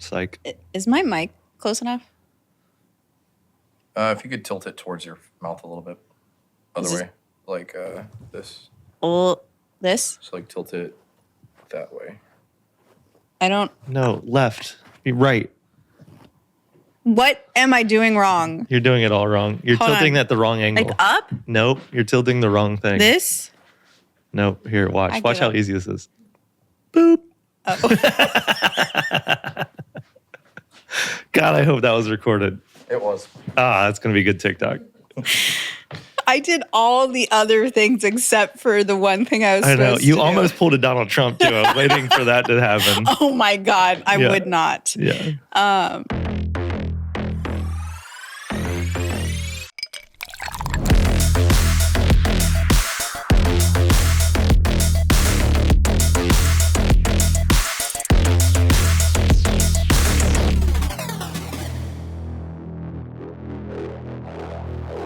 Psych. Is my mic close enough? If you could tilt it towards your mouth a little bit. Other way. Like this. Oh, this? So like tilt it that way. I don't... No, left. Right. What am I doing wrong? You're doing it all wrong. You're Hold tilting on. at the wrong angle. Like up? Nope. You're tilting the wrong thing. This? Nope. Here, watch. I Watch give how up. easy this is. Boop. Oh. God, I hope that was recorded. It was. That's going to be good TikTok. I did all the other things except for the one thing I was I know. supposed to You do. almost pulled a Donald Trump, too. I was waiting for that to happen. Oh my God, I Yeah. would not. Yeah.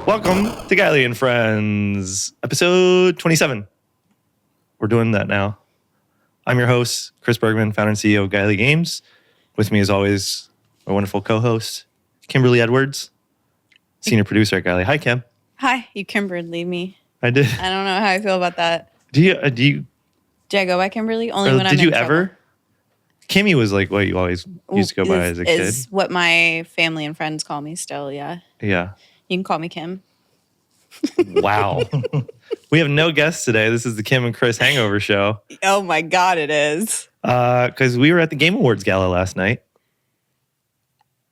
Welcome to Gylee and Friends, episode 27. We're doing that now. I'm your host, Chris Bergman, founder and CEO of Gylee Games. With me, as always, my wonderful co-host, Kimberly Edwards, senior producer at Gylee. Hi, Kim. Hi, you Kimberly me. I did. I don't know how I feel about that. Do you? Did I go by Kimberly? Only when I'm Did you in trouble. ever? Kimmy was like what you always used to go by as a kid. Is what my family and friends call me still, yeah. Yeah. You can call me Kim. Wow. We have no guests today. This is the Kim and Chris Hangover Show. Oh my God, it is. Because we were at the Game Awards Gala last night.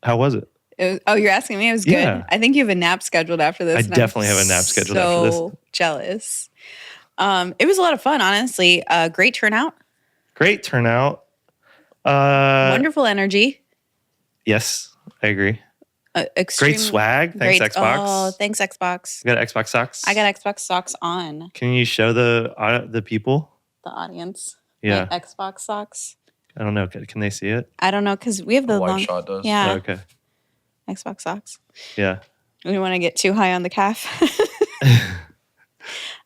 How was it? Oh, you're asking me? It was good. Yeah. I think you have a nap scheduled after this. I and definitely I'm have a nap scheduled after this. So jealous. It was a lot of fun, honestly. Great turnout. Great turnout. Wonderful energy. Yes, I agree. Extreme, Great swag. Thanks, great, Xbox. Oh, thanks, Xbox. You got Xbox socks? I got Xbox socks on. Can you show the people? The audience. Yeah. My Xbox socks. I don't know. Can they see it? I don't know, because we have the Wide long... shot does. Yeah, Oh, okay. Xbox socks. Yeah. We don't want to get too high on the calf.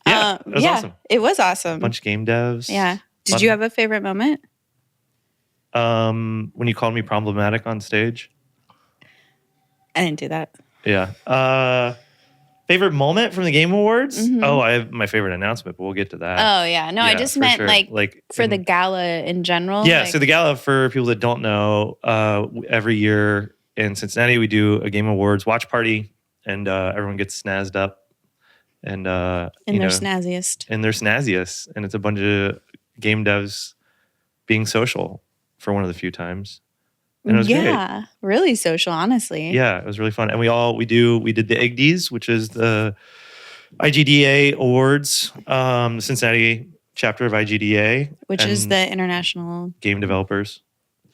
Yeah. It was awesome. It was awesome. Bunch of game devs. Yeah. Did you have a favorite moment? When you called me problematic on stage. I didn't do that. Yeah. Favorite moment from the Game Awards? Mhm. Oh, I have my favorite announcement, but we'll get to that. Oh, yeah. No, I Yeah, just for meant sure. like for the gala in general. Yeah, like, so the gala, for people that don't know, every year in Cincinnati, we do a Game Awards watch party, and everyone gets snazzed up. And in their snazziest. in their snazziest. And it's a bunch of game devs being social for one of the few times. And it was Yeah, really social, honestly. great. Yeah, it was really fun. And we did the IGDs, which is the IGDA Awards, the Cincinnati chapter of IGDA. Which is and the International Game Developers.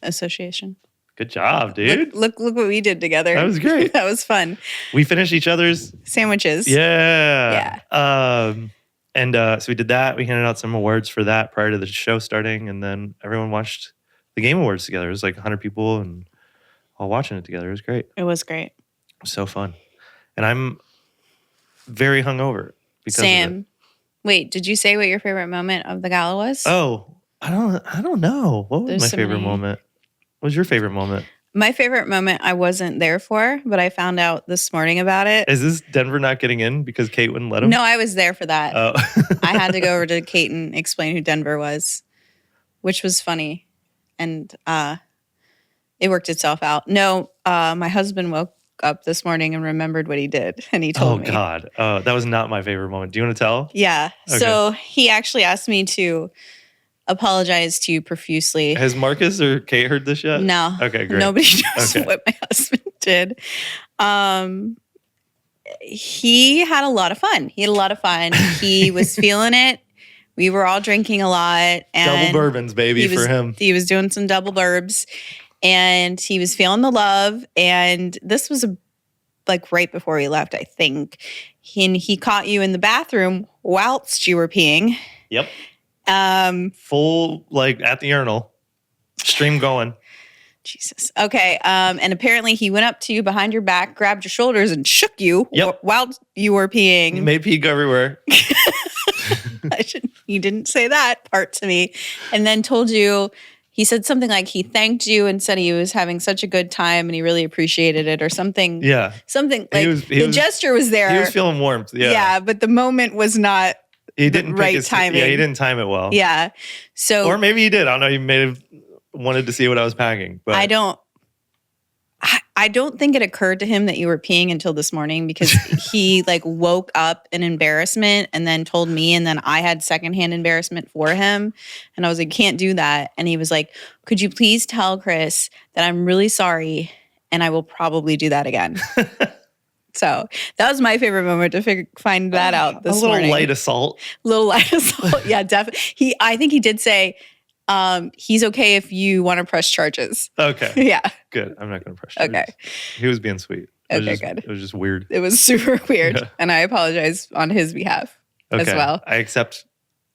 Association. Good job, dude. Look what we did together. That was great. That was fun. We finished each other's. Sandwiches. Yeah. So we did that. We handed out some awards for that prior to the show starting. And then everyone watched the Game Awards together. It was like 100 people and all watching it together. It was great. It It was great. was so fun. And I'm very hungover because of it. Sam. Wait, did you say what your favorite moment of the gala was? Oh, I don't know. What was There's my so favorite many. moment? What was your favorite moment? My favorite moment I wasn't there for, but I found out this morning about it. Is this Denver not getting in because Kate wouldn't let him? No, I was there for that. Oh. I had to go over to Kate and explain who Denver was, which was funny. And it worked itself out. No, my husband woke up this morning and remembered what he did. And he told me. Oh, God. That was not my favorite moment. Do you want to tell? Yeah. Okay. So he actually asked me to apologize to you profusely. Has Marcus or Kate heard this yet? No. Okay, great. Nobody knows Okay. what my husband did. He had a lot of fun. He was feeling it. We were all drinking a lot. And Double bourbons, baby, for him. He was doing some double burbs. And he was feeling the love. And this was like right before he left, I think. He caught you in the bathroom whilst you were peeing. Yep. Full, like, at the urinal. Stream going. Jesus. Okay. And apparently he went up to you behind your back, grabbed your shoulders, and shook you while you were peeing. Made pee go everywhere. He didn't say that part to me. And then told you he said something like he thanked you and said he was having such a good time and he really appreciated it or something. Yeah. Something like the gesture was there. He was feeling warmth. Yeah. Yeah, but the moment was not he didn't the right timing. Yeah, he didn't time it well. Yeah. So or maybe he did. I don't know. He may have wanted to see what I was packing. But I don't think it occurred to him that you were peeing until this morning because he like woke up in embarrassment and then told me, and then I had secondhand embarrassment for him. And I was like, can't do that. And he was like, could you please tell Chris that I'm really sorry and I will probably do that again. So that was my favorite moment to find that out this morning. A little light assault. Yeah, definitely. I think he did say, he's okay if you want to press charges. Okay. Yeah. Good. I'm not going to press charges. Okay. He was being sweet. Good. It was just weird. It was super weird. Yeah. And I apologize on his behalf as well. I accept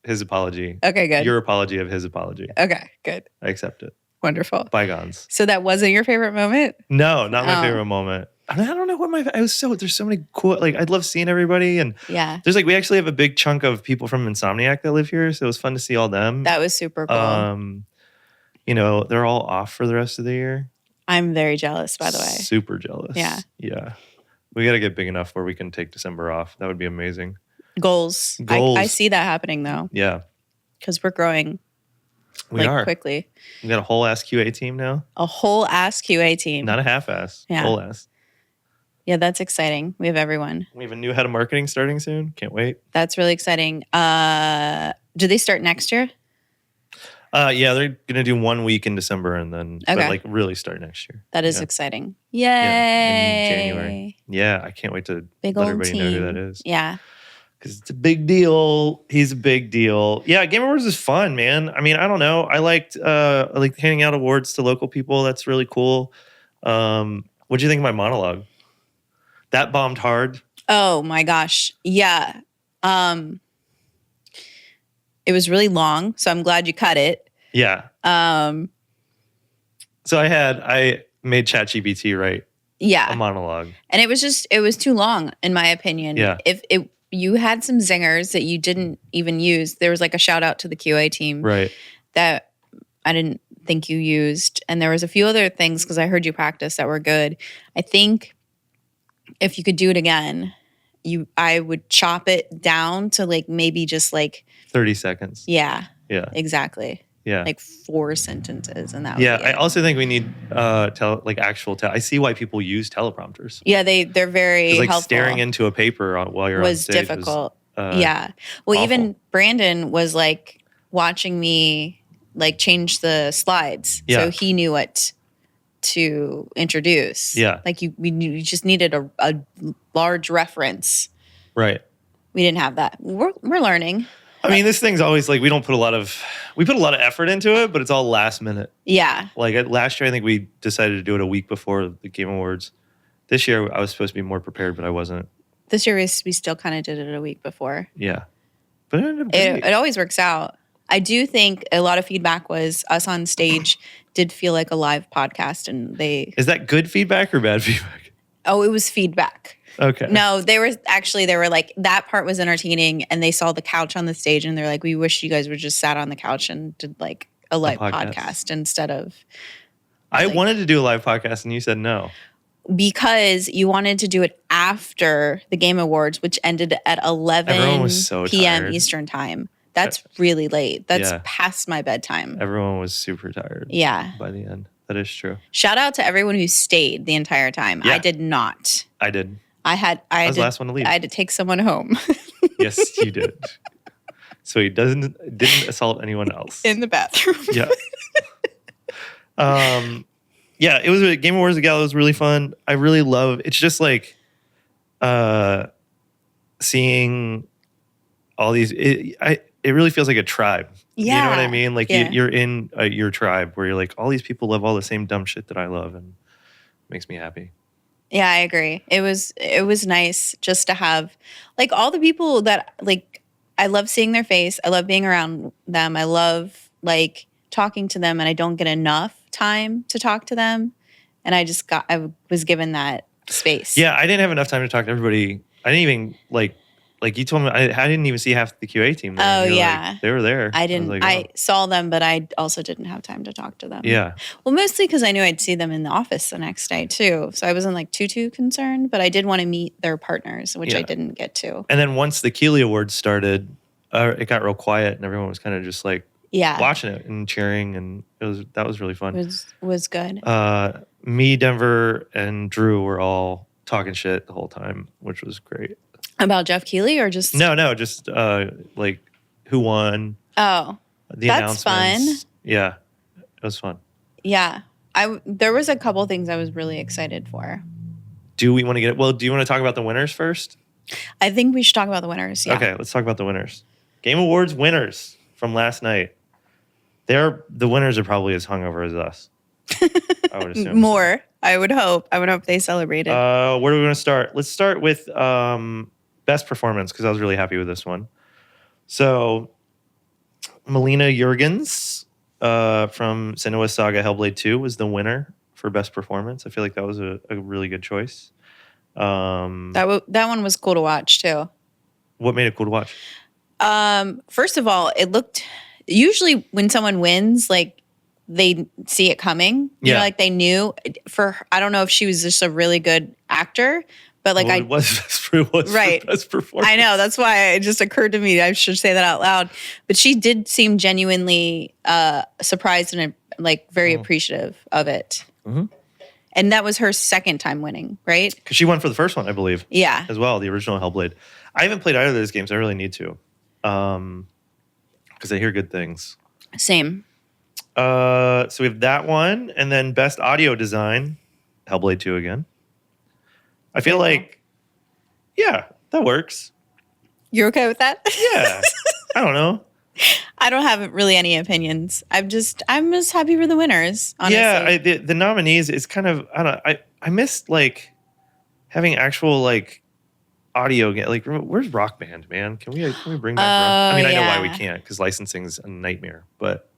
his apology. Okay, good. Your apology of his apology. Okay, good. I accept it. Wonderful. Bygones. So that wasn't your favorite moment? No, not my favorite moment. I don't know what there's so many cool, like I love seeing everybody, and there's like, we actually have a big chunk of people from Insomniac that live here. So it was fun to see all them. That was super cool. They're all off for the rest of the year. I'm very jealous, by the way. Super jealous. Yeah. Yeah. We got to get big enough where we can take December off. That would be amazing. Goals. I see that happening though. Yeah. Because we're growing. We are quickly. We got a whole ass QA team now. A whole ass QA team. Not a half ass. Yeah. Whole ass. Yeah, that's exciting. We have everyone. We have a new head of marketing starting soon. Can't wait. That's really exciting. Do they start next year? Yeah, they're gonna do 1 week in December and then but like really start next year. That is exciting. Yay! Yeah, in January. Yeah, I can't wait to let everybody know who that is. Yeah. Because it's a big deal. He's a big deal. Yeah, Game Awards is fun, man. I mean, I don't know. I liked handing out awards to local people. That's really cool. What'd you think of my monologue? That bombed hard. Oh my gosh. Yeah. It was really long, so I'm glad you cut it. Yeah. So I made ChatGPT write a monologue. And it was too long, in my opinion. Yeah. If you had some zingers that you didn't even use. There was like a shout out to the QA team. Right. That I didn't think you used. And there was a few other things because I heard you practice that were good. I think if you could do it again, I would chop it down to like maybe just like 30 seconds. Yeah. Yeah. Exactly. Yeah. Like 4 sentences and that would be it. I also think we need I see why people use teleprompters. Yeah, they're very helpful. Staring into a paper while you're on stage difficult. Yeah. Well, awful. Even Brandon was like watching me like change the slides. Yeah. So he knew what to introduce. Yeah. Like we just needed a large reference. Right. We didn't have that. We're learning. I mean, this thing's always like we put a lot of effort into it, but it's all last minute. Yeah. Like last year, I think we decided to do it a week before the Game Awards. This year, I was supposed to be more prepared, but I wasn't. This year, we still kind of did it a week before. Yeah. But it always works out. I do think a lot of feedback was us on stage did feel like a live podcast, and Is that good feedback or bad feedback? Oh, it was feedback. Okay. No, they were like, that part was entertaining, and they saw the couch on the stage, and they're like, we wish you guys would just sat on the couch and did like a live podcast instead of. I wanted to do a live podcast, and you said no. Because you wanted to do it after the Game Awards, which ended at 11 p.m. tired. Eastern time. That's really late. That's past my bedtime. Everyone was super tired. Yeah. By the end. That is true. Shout out to everyone who stayed the entire time. Yeah. I did not. I did. I was the last one to leave. I had to take someone home. Yes, you did. So he didn't assault anyone else. In the bathroom. Yeah. Yeah, it was a Game Awards. The Gala was really fun. I really love. It's just like, seeing all these. It really feels like a tribe. Yeah. You know what I mean? Like you're in your tribe where you're like, all these people love all the same dumb shit that I love, and it makes me happy. Yeah, I agree. It was nice just to have like all the people that like. I love seeing their face. I love being around them. I love like talking to them, and I don't get enough time to talk to them. And I was given that space. Yeah, I didn't have enough time to talk to everybody. I didn't even Like you told me, I didn't even see half the QA team there. Oh, And you were yeah. like, they were there. I was didn't. like, I oh. saw them, but I also didn't have time to talk to them. Yeah. Well, mostly because I knew I'd see them in the office the next day too, so I wasn't like too concerned. But I did want to meet their partners, which I Yeah. didn't get to. And then once the Keeley Awards started, it got real quiet, and everyone was kind of just like Yeah, watching it and cheering, and that was really fun. was good. Me, Denver, and Drew were all talking shit the whole time, which was great. About Jeff Keeley or just No, just like who won. Oh, The that's fun. announcements. Yeah, it was fun. Yeah, there was a couple things I was really excited for. Do we want to get? Well, do you want to talk about the winners first? I think we should talk about the winners. Yeah. Okay, let's talk about the winners. Game Awards winners from last night. The winners are probably as hungover as us. I would assume. More. I would hope. I would hope they celebrated. Where do we want to start? Let's start with best performance because I was really happy with this one. So, Melina Jurgens from Senua's Saga Hellblade 2 was the winner for best performance. I feel like that was a really good choice. That one was cool to watch too. What made it cool to watch? First of all, it looked usually when someone wins, like they see it coming. You know, like they knew. I don't know if she was just a really good actor, but like it was right. For best performance. I know, that's why it just occurred to me I should say that out loud. But she did seem genuinely surprised and like very appreciative of it. Mm-hmm. And that was her second time winning, right? Because she won for the first one, I believe. Yeah. As well, the original Hellblade. I haven't played either of those games. I really need to. Because I hear good things. Same. So we have that one. And then best audio design, Hellblade 2 again. I feel like, yeah, that works. You're okay with that? Yeah. I don't know. I don't have really any opinions. I'm just happy for the winners, honestly. Yeah, the nominees is kind of, I missed like having actual like audio. Like, where's Rock Band, man? Can we bring back Rock? I mean, I know why we can't because licensing's a nightmare, but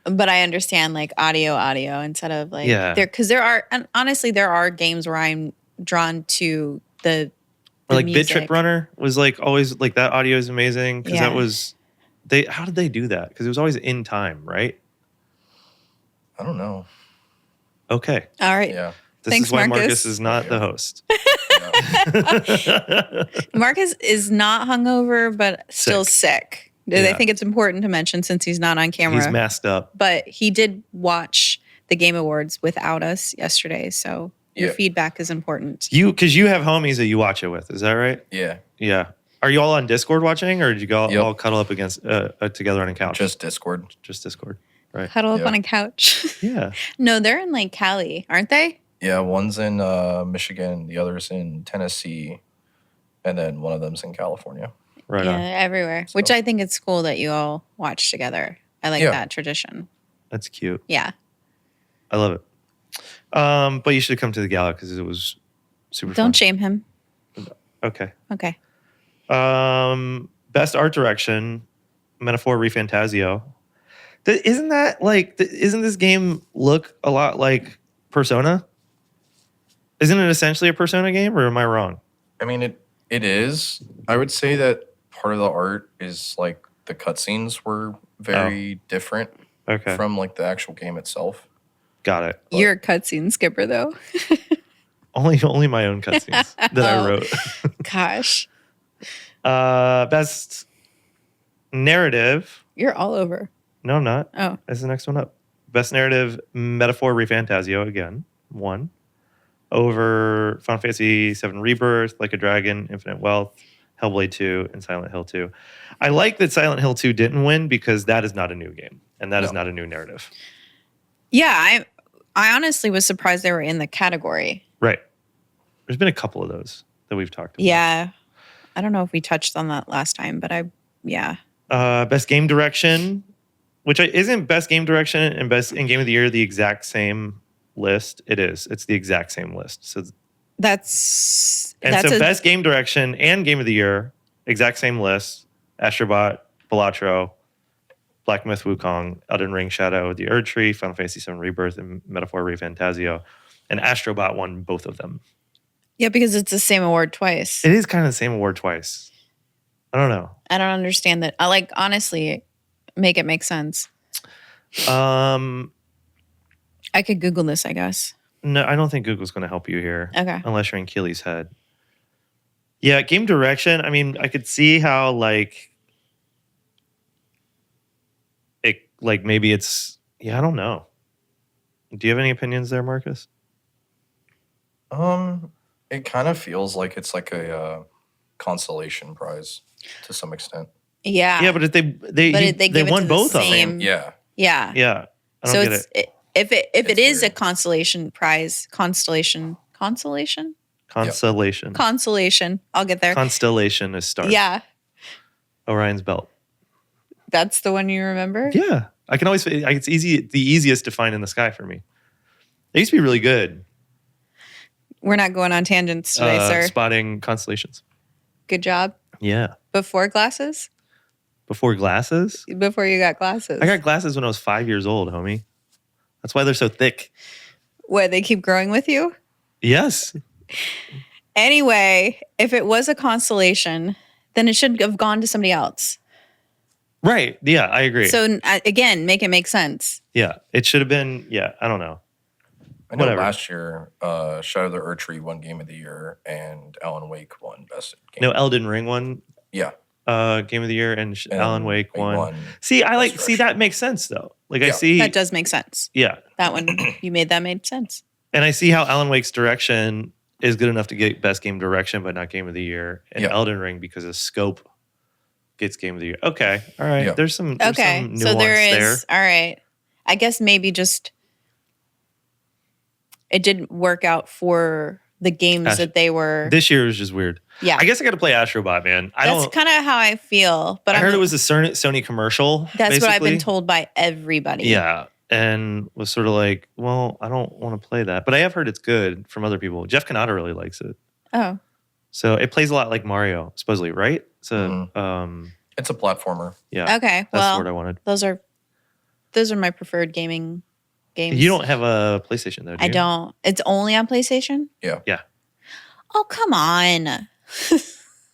I understand like audio instead of like because and honestly there are games where I'm drawn to the like music. Bit Trip Runner was like always like that audio is amazing because that was how did they do that? Because it was always in time, right? I don't know. Okay. All right. Yeah. This Thanks, is why Marcus. Marcus is not the host. Marcus is not hungover, but still sick. I think it's important to mention since he's not on camera. He's masked up. But he did watch the Game Awards without us yesterday, so your feedback is important. Because you have homies that you watch it with, is that right? Yeah. Yeah. Are you all on Discord watching, or did you all cuddle up against together on a couch? Just Discord. Just Discord. Right. Cuddle up on a couch. Yeah. No, they're in like Cali, aren't they? Yeah, one's in Michigan, the other's in Tennessee, and then one of them's in California. Right yeah, on. everywhere. So. Which I think it's cool that you all watch together. I like that tradition. That's cute. Yeah. I love it. But you should come to the gala because it was super fun. Don't shame him. Okay. Okay. Best art direction, Metaphor Refantasio. Isn't this game look a lot like Persona? Isn't it essentially a Persona game, or am I wrong? I mean, it is. I would say that part of the art is like the cutscenes were very different from like the actual game itself. Got it. But you're a cutscene skipper, though. only my own cutscenes that I wrote. Gosh. Best narrative. You're all over. No, I'm not. Oh. That's the next one up. Best narrative, Metaphor Refantasio again. 1. Over Final Fantasy VII Rebirth, Like a Dragon, Infinite Wealth, Hellblade 2, and Silent Hill 2. I like that Silent Hill 2 didn't win because that is not a new game. And that is not a new narrative. Yeah, I honestly was surprised they were in the category. Right. There's been a couple of those that we've talked about. Yeah. I don't know if we touched on that last time, but Best game direction, which isn't best game direction and best in game of the year the exact same list. It is. It's the exact same list. So that's best game direction and game of the year, exact same list. Astrobot, Balatro, Black Myth Wukong, Elden Ring Shadow, The Erd Tree, Final Fantasy VII Rebirth, and Metaphor Refantasio. And Astrobot won both of them. Yeah, because it's the same award twice. It is kind of the same award twice. I don't know. I don't understand that. Honestly, make it make sense. I could Google this, I guess. No, I don't think Google's going to help you here. Okay. Unless you're in Keely's head. Yeah, game direction. I mean, I could see how maybe it's, I don't know. Do you have any opinions there, Marcus? It kind of feels like it's like a consolation prize to some extent. Yeah. Yeah, but if they won both of them. Yeah. Yeah. Yeah. I don't get it. If it is weird. a consolation prize, constellation. Constellation. I'll get there. Constellation is stars. Yeah. Orion's belt. That's the one you remember? Yeah. I can always, it's the easiest to find in the sky for me. They used to be really good. We're not going on tangents today, sir. Spotting constellations. Good job. Yeah. Before glasses? Before glasses? Before you got glasses. I got glasses when I was 5 years old, homie. That's why they're so thick. What, they keep growing with you? Yes. Anyway, if it was a constellation, then it should have gone to somebody else. Right. Yeah, I agree. So again, make it make sense. Yeah. It should have been, I don't know. I know Whatever. last year, Shadow of the Erdtree won Game of the Year and Alan Wake won Best Game. No, Elden Ring won Yeah. Game of the Year and Alan Wake won. See, that makes sense though. I Yeah. see. That does make sense. Yeah. That one, that made sense. And I see how Alan Wake's direction is good enough to get Best Game Direction, but not Game of the Year. And Elden Ring, because of scope, gets Game of the Year. Okay. All right. Yeah. There's some nuance So there is, there. all right. I guess maybe just it didn't work out for the games that they were. This year was just weird. Yeah. I guess I got to play Astrobot, man. That's kind of how I feel. But I heard it was a Sony commercial. That's what I've been basically. told by everybody. Yeah. And was sort of like, well, I don't want to play that. But I have heard it's good from other people. Jeff Kanata really likes it. Oh. So it plays a lot like Mario, supposedly, right? So it's a platformer. Yeah. Okay. That's what I wanted. Those are my preferred gaming games. You don't have a PlayStation though, do you? I don't. It's only on PlayStation? Yeah. Yeah. Oh, come on.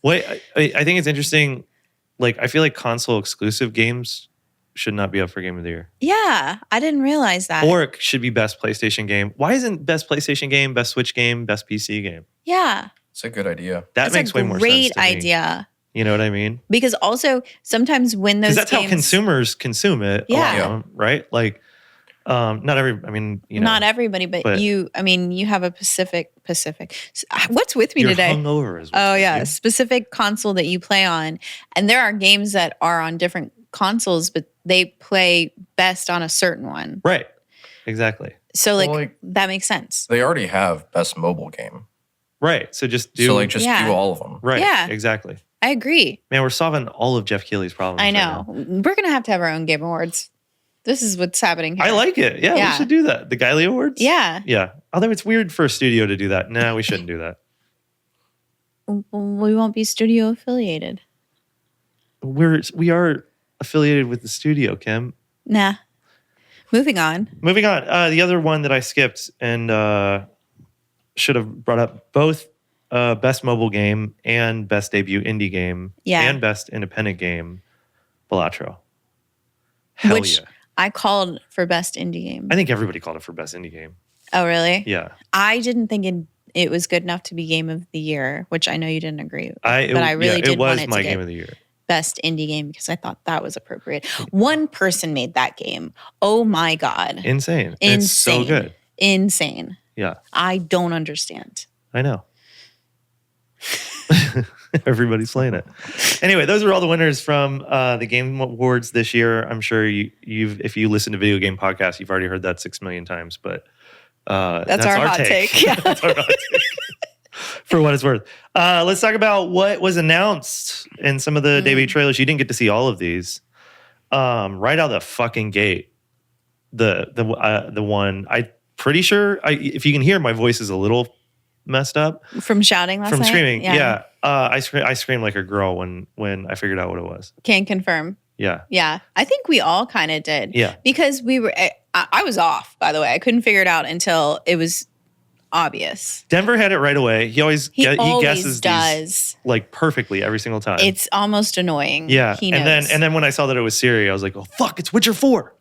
Wait, I think it's interesting. Like, I feel like console exclusive games should not be up for Game of the Year. Yeah, I didn't realize that. Or it should be best PlayStation game. Why isn't best PlayStation game, best Switch game, best PC game? Yeah. It's a good idea. That makes way more sense. Great to me. idea. You know what I mean? Because also sometimes when those Because that's how consumers consume it. Yeah. Right? Like, not everybody, but you have a Pacific. What's with me You're today? hungover as well. Oh, yeah. You? Specific console that you play on. And there are games that are on different consoles, but they play best on a certain one. Right. Exactly. So that makes sense. They already have Best Mobile Game. Right. So just do do all of them. Right. Yeah. Exactly. I agree. Man, we're solving all of Jeff Keighley's problems. I know. We're going to have our own Game Awards. This is what's happening here. I like it. Yeah, we should do that. The Gylee Awards? Yeah. Yeah. Although it's weird for a studio to do that. No, we shouldn't do that. We won't be studio affiliated. We are affiliated with the studio, Kim. Nah. Moving on. The other one that I skipped and should have brought up both best mobile game and best debut indie game and best independent game, Balatro. Hell yeah. I called for best indie game. I think everybody called it for best indie game. Oh, really? Yeah. I didn't think it was good enough to be game of the year, which I know you didn't agree with. I really did want it to my get game of the year. Best indie game because I thought that was appropriate. One person made that game. Oh my God. Insane. It's so good. Insane. Yeah. I don't understand. I know. Everybody's playing it. Anyway, those are all the winners from the Game Awards this year. I'm sure if you listen to video game podcasts, you've already heard that 6 million times, but that's our hot take. Yeah. That's our hot take. For what it's worth. Let's talk about what was announced in some of the debut trailers. You didn't get to see all of these. Right out of the fucking gate, the one, I'm pretty sure, if you can hear, my voice is a little messed up. From shouting last night? From screaming, yeah. I screamed like a girl when I figured out what it was. Can confirm. Yeah. Yeah. I think we all kind of did. Yeah. Because I was off, by the way. I couldn't figure it out until it was obvious. Denver had it right away. He always guesses does. These, like, perfectly every single time. It's almost annoying. Yeah. He knows. And then when I saw that it was Siri, I was like, oh fuck, it's Witcher 4.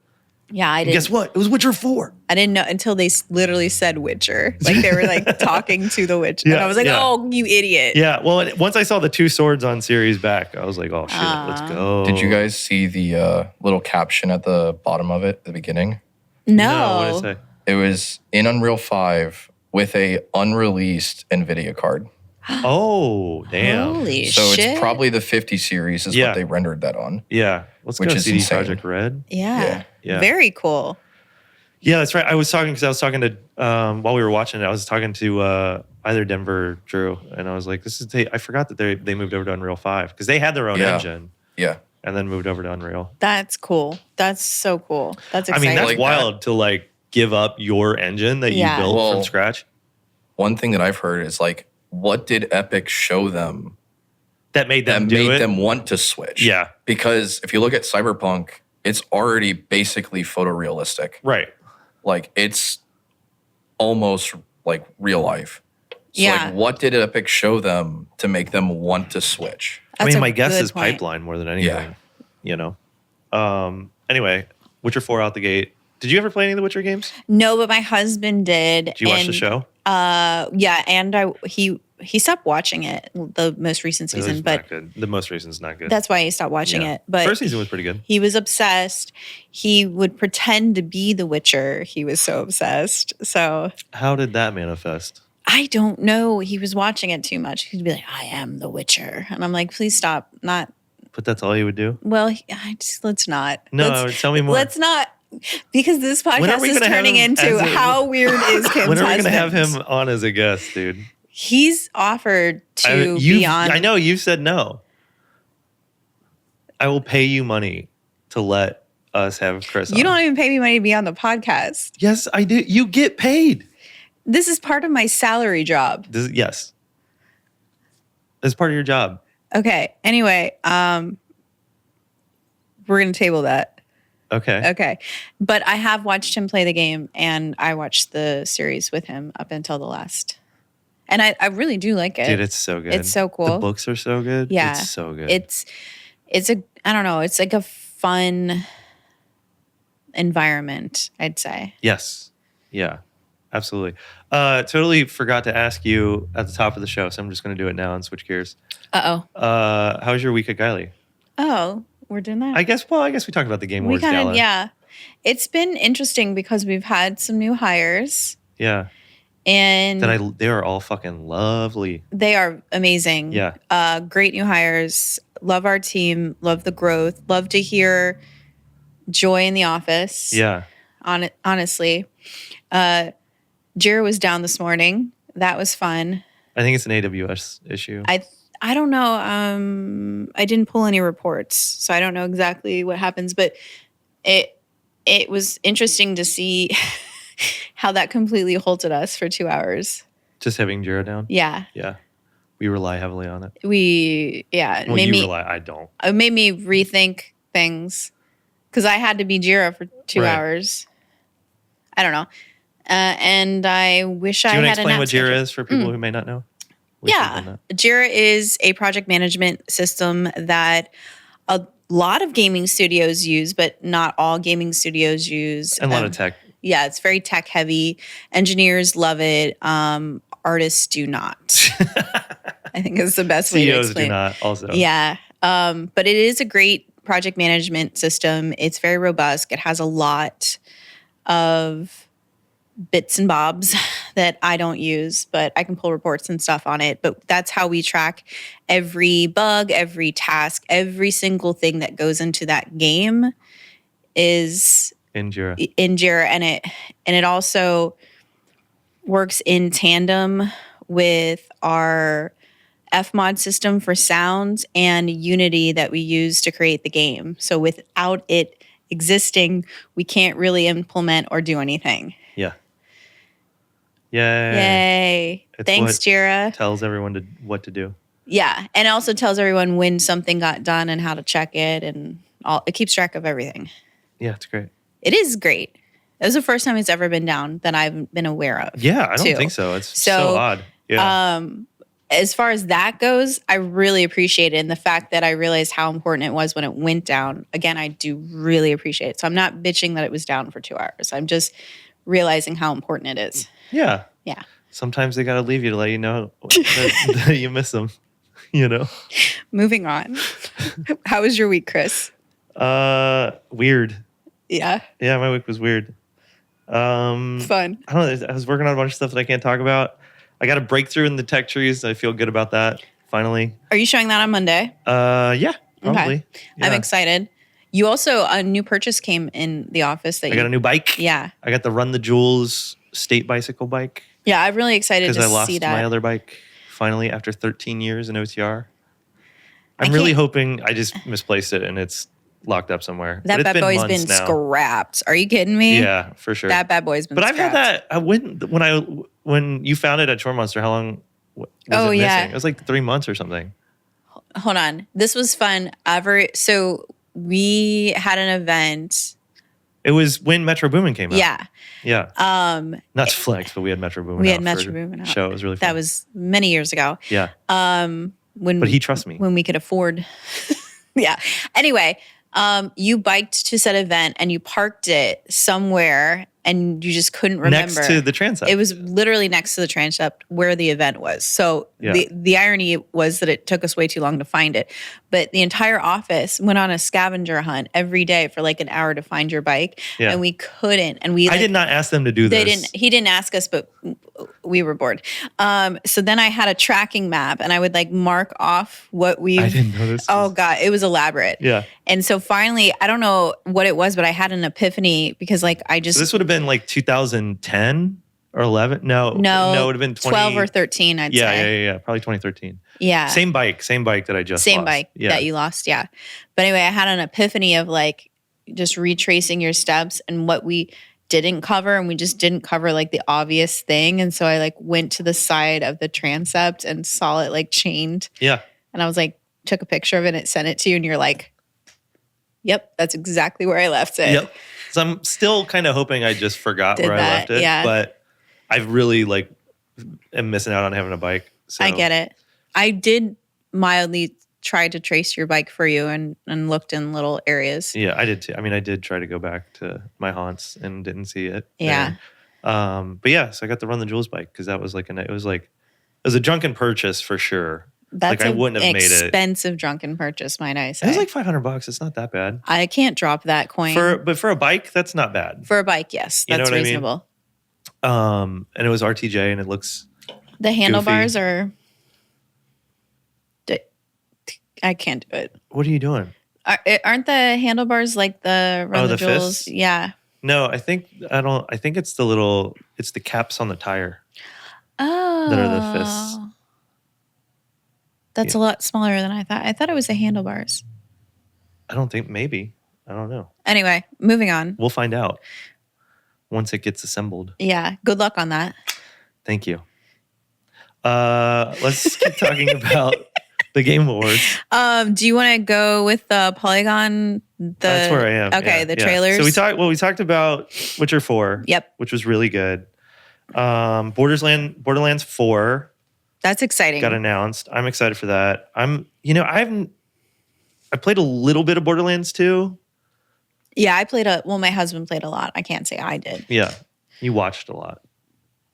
Yeah, I And didn't. guess what? It was Witcher 4. I didn't know until they literally said Witcher. Like they were like talking to the Witcher. And I was like, oh, you idiot. Yeah. Well, once I saw the 2 swords on Siri's back, I was like, oh shit, let's go. Did you guys see the little caption at the bottom of it at the beginning? No. What did it say? It was in Unreal 5 with a unreleased NVIDIA card. Oh, damn. Holy So shit. it's probably the 50 series is what they rendered that on. Yeah. Let's Which go is CD insane. Projekt Red. Yeah. Yeah. Very cool. Yeah, that's right. I was talking to while we were watching it, I was talking to either Denver or Drew, and I was like, I forgot that they moved over to Unreal 5 because they had their own engine. Yeah. And then moved over to Unreal. That's cool. That's so cool. That's I exciting. mean, that's like wild to like give up your engine that you built from scratch. One thing that I've heard is like, what did Epic show them that made them want to switch? Yeah. Because if you look at Cyberpunk, it's already basically photorealistic. Right. Like it's almost like real life. So Yeah. like what did Epic show them to make them want to switch? That's I mean, a my guess good is point. pipeline more than anything. You know. Anyway, Witcher 4 out the gate. Did you ever play any of the Witcher games? No, but my husband did. Did you watch the show? Yeah, and he stopped watching it, the most recent It was season, but not good. The most recent is not good. that's why he stopped watching Yeah. it. But First season was pretty good. he was obsessed. He would pretend to be the Witcher. He was so obsessed. So How did that manifest? I don't know. He was watching it too much. He'd be like, "I am the Witcher," and I'm like, "Please stop." Not But that's all you would do? well. Let's not. No, tell me more. Let's not. Because this When are podcast we is gonna have turning him into as a- how weird is Kim's When are we going to have husband? him on as a guest, dude? He's offered to be on. I know you've said no. I will pay you money to let us have Chris on. You don't even pay me money to be on the podcast. Yes, I do. You get paid. This is part of my salary job. Yes. As part of your job. Okay. Anyway, we're going to table that. Okay. Okay. But I have watched him play the game, and I watched the series with him up until the last. And I really do like it. Dude, it's so good. It's so cool. The books are so good. Yeah. It's so good. It's I don't know, it's like a fun environment, I'd say. Yes. Yeah. Absolutely. Totally forgot to ask you at the top of the show, so I'm just going to do it now and switch gears. Uh-oh. How was your week at Gylee? Oh, we're doing that? I guess we talked about the Game Awards Gala. Yeah. It's been interesting because we've had some new hires. Yeah. And they are all fucking lovely. they are amazing. Yeah. Great new hires. Love our team. Love the growth. Love to hear joy in the office. Yeah. Honestly. Jira was down this morning. That was fun. I think it's an AWS issue. I don't know. I didn't pull any reports, so I don't know exactly what happens, but it was interesting to see how that completely halted us for 2 hours. Just having Jira down? Yeah. Yeah. We rely heavily on it. It Well, made you me rely. I don't. it made me rethink things because I had to be Jira for 2 Right. hours. I don't know. And I wish I Do you want had to explain an what app Jira schedule. is for people who may not know? We should have done Jira is a project management system that a lot of gaming studios use, but not all gaming studios use. that. And a lot of tech. Yeah, it's very tech heavy. Engineers love it. Artists do not. I think it's the best way to CEOs explain do it. not also. Yeah. But it is a great project management system. It's very robust. It has a lot of bits and bobs that I don't use, but I can pull reports and stuff on it. But that's how we track every bug, every task, every single thing that goes into that game is In Jira. in Jira, and it also works in tandem with our Fmod system for sounds and Unity that we use to create the game. So without it existing, we can't really implement or do anything. Yeah. Yay. Yay. It's Thanks, what Jira. Tells everyone what to do. Yeah. And it also tells everyone when something got done and how to check it, and it keeps track of everything. Yeah, it's great. It is great. It was the first time it's ever been down that I've been aware of. Yeah, I don't too. think so. It's so odd. Yeah. As far as that goes, I really appreciate it. And the fact that I realized how important it was when it went down, again, I do really appreciate it. So I'm not bitching that it was down for 2 hours. I'm just realizing how important it is. Yeah. Yeah. Sometimes they got to leave you to let you know that you miss them, you know? Moving on. How was your week, Chris? Weird. Yeah. Yeah, my week was weird. Fun. I don't know. I was working on a bunch of stuff that I can't talk about. I got a breakthrough in the tech trees. I feel good about that, finally. Are you showing that on Monday? Yeah, probably. Okay. Yeah. I'm excited. You also, a new purchase came in the office. I got a new bike. Yeah. I got the Run the Jewels state bicycle bike. Yeah, I'm really excited to see that. Because I lost my other bike, finally, after 13 years in OTR. I'm really hoping I just misplaced it and it's locked up somewhere. That bad boy's been scrapped. Are you kidding me? Yeah, for sure. That bad boy's been scrapped. But I've had that. When you found it at Chore Monster, how long was it missing? It was like 3 months or something. Hold on. This was fun. So we had an event. It was when Metro Boomin came out. Yeah. Yeah. Not to flex, but we had Metro Boomin out. We had Metro Boomin out. Show. It was really fun. That was many years ago. Yeah. But he trusts me. When we could afford. Yeah. Anyway, you biked to said event and you parked it somewhere and you just couldn't remember. Next to the transept. It was literally next to the transept where the event was. So the irony was that it took us way too long to find it. But the entire office went on a scavenger hunt every day for like an hour to find your bike. Yeah. And we couldn't. And I did not ask them to do this. He didn't ask us, but we were bored. So then I had a tracking map and I would like mark off what we. I didn't know this. Oh God, it was elaborate. Yeah. And so finally, I don't know what it was, but I had an epiphany because like I just. So this would have been like 2010 or 11. No, it would have been 12 or 13. I'd say. Yeah. Probably 2013. Yeah. Same bike that I just lost. Bike that you lost. Yeah. But anyway, I had an epiphany of like just retracing your steps and what we didn't cover, and we just didn't cover like the obvious thing. And so I like went to the side of the transept and saw it like chained. Yeah. And I was like, took a picture of it and sent it to you, and you're like, yep, that's exactly where I left it. Yep. So I'm still kind of hoping I just forgot where I left it. Yeah. But I really like am missing out on having a bike. So. I get it. I did mildly try to trace your bike for you and looked in little areas. Yeah, I did too. I mean, I did try to go back to my haunts and didn't see it. Yeah. But yeah, so I got the Run the Jewels bike because that was like it was a drunken purchase for sure. That's like I wouldn't have made it. Expensive drunken purchase, might I say. It was like $500. It's not that bad. I can't drop that coin. But for a bike, that's not bad. For a bike, yes, that's reasonable. I mean? And it was RTJ, and it looks. The handlebars are. I can't do it. What are you doing? Aren't the handlebars like the Run the Jewels? Fists? Yeah. No, I think it's it's the caps on the tire. Oh. That are the fists. That's a lot smaller than I thought. I thought it was the handlebars. I don't think, maybe. I don't know. Anyway, moving on. We'll find out once it gets assembled. Yeah. Good luck on that. Thank you. Let's keep talking about the Game Awards. Do you want to go with the Polygon? That's where I am. Okay, the trailers. So we talked about Witcher 4. Yep. Which was really good. Borderlands 4. That's exciting. Got announced. I'm excited for that. I played a little bit of Borderlands 2. Yeah, my husband played a lot. I can't say I did. Yeah. You watched a lot.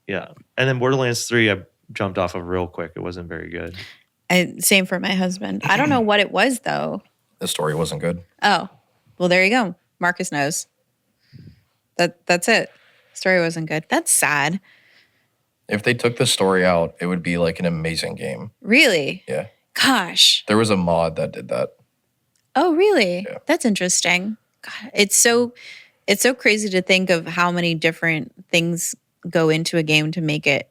Yeah. And then Borderlands 3, I jumped off of real quick. It wasn't very good. Same for my husband. I don't know what it was, though. The story wasn't good. Oh, well, there you go. Marcus knows. That's it. Story wasn't good. That's sad. If they took the story out, it would be like an amazing game. Really? Yeah. Gosh. There was a mod that did that. Oh, really? Yeah. That's interesting. God, it's so crazy to think of how many different things go into a game to make it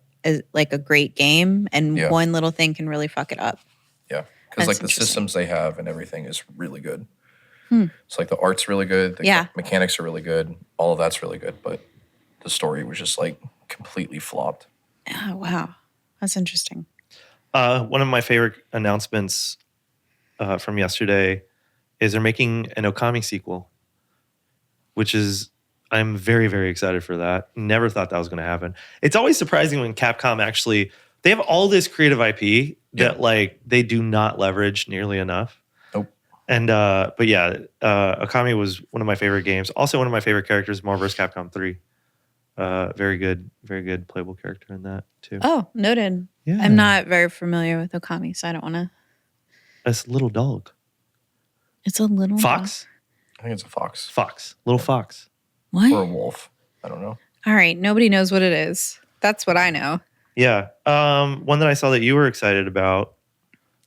like a great game, and one little thing can really fuck it up. Yeah, because like the systems they have and everything is really good. It's like the art's really good. The mechanics are really good. All of that's really good, but the story was just like completely flopped. Oh, wow. That's interesting. One of my favorite announcements from yesterday is they're making an Okami sequel, which is I'm very, very excited for that. Never thought that was going to happen. It's always surprising when Capcom actually, they have all this creative IP that like they do not leverage nearly enough. Nope. And but yeah, Okami was one of my favorite games. Also one of my favorite characters, Marvel vs. Capcom 3. Very good playable character in that too. Oh, noted. Yeah. I'm not very familiar with Okami, so I don't want to. It's a little dog. It's a little fox. I think it's a fox. Fox. Little fox. What? Or a wolf. I don't know. All right. Nobody knows what it is. That's what I know. Yeah. One that I saw that you were excited about.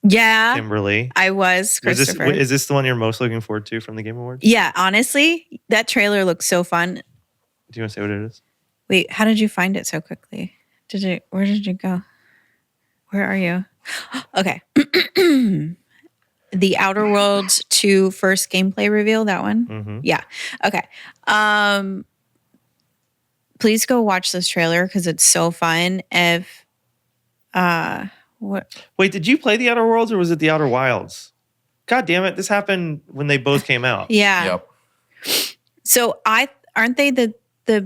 Yeah. Kimberly. I was, Christopher. Is this the one you're most looking forward to from the Game Awards? Yeah. Honestly, that trailer looks so fun. Do you want to say what it is? Wait, how did you find it so quickly? Where did you go? Where are you? Okay. The Outer Worlds 2 first gameplay reveal, that one? Mm-hmm. Yeah. Okay. Please go watch this trailer because it's so fun. Wait, did you play The Outer Worlds or was it The Outer Wilds? God damn it. This happened when they both came out. Yeah. Yep. So aren't they the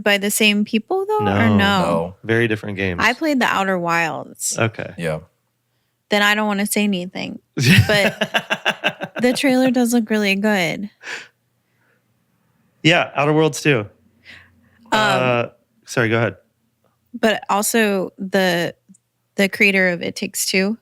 by the same people though? No. Or no? No. Very different games. I played The Outer Wilds. Okay. Yeah. Then I don't want to say anything. But the trailer does look really good. Yeah, Outer Worlds too. Sorry, go ahead. But also the creator of It Takes Two.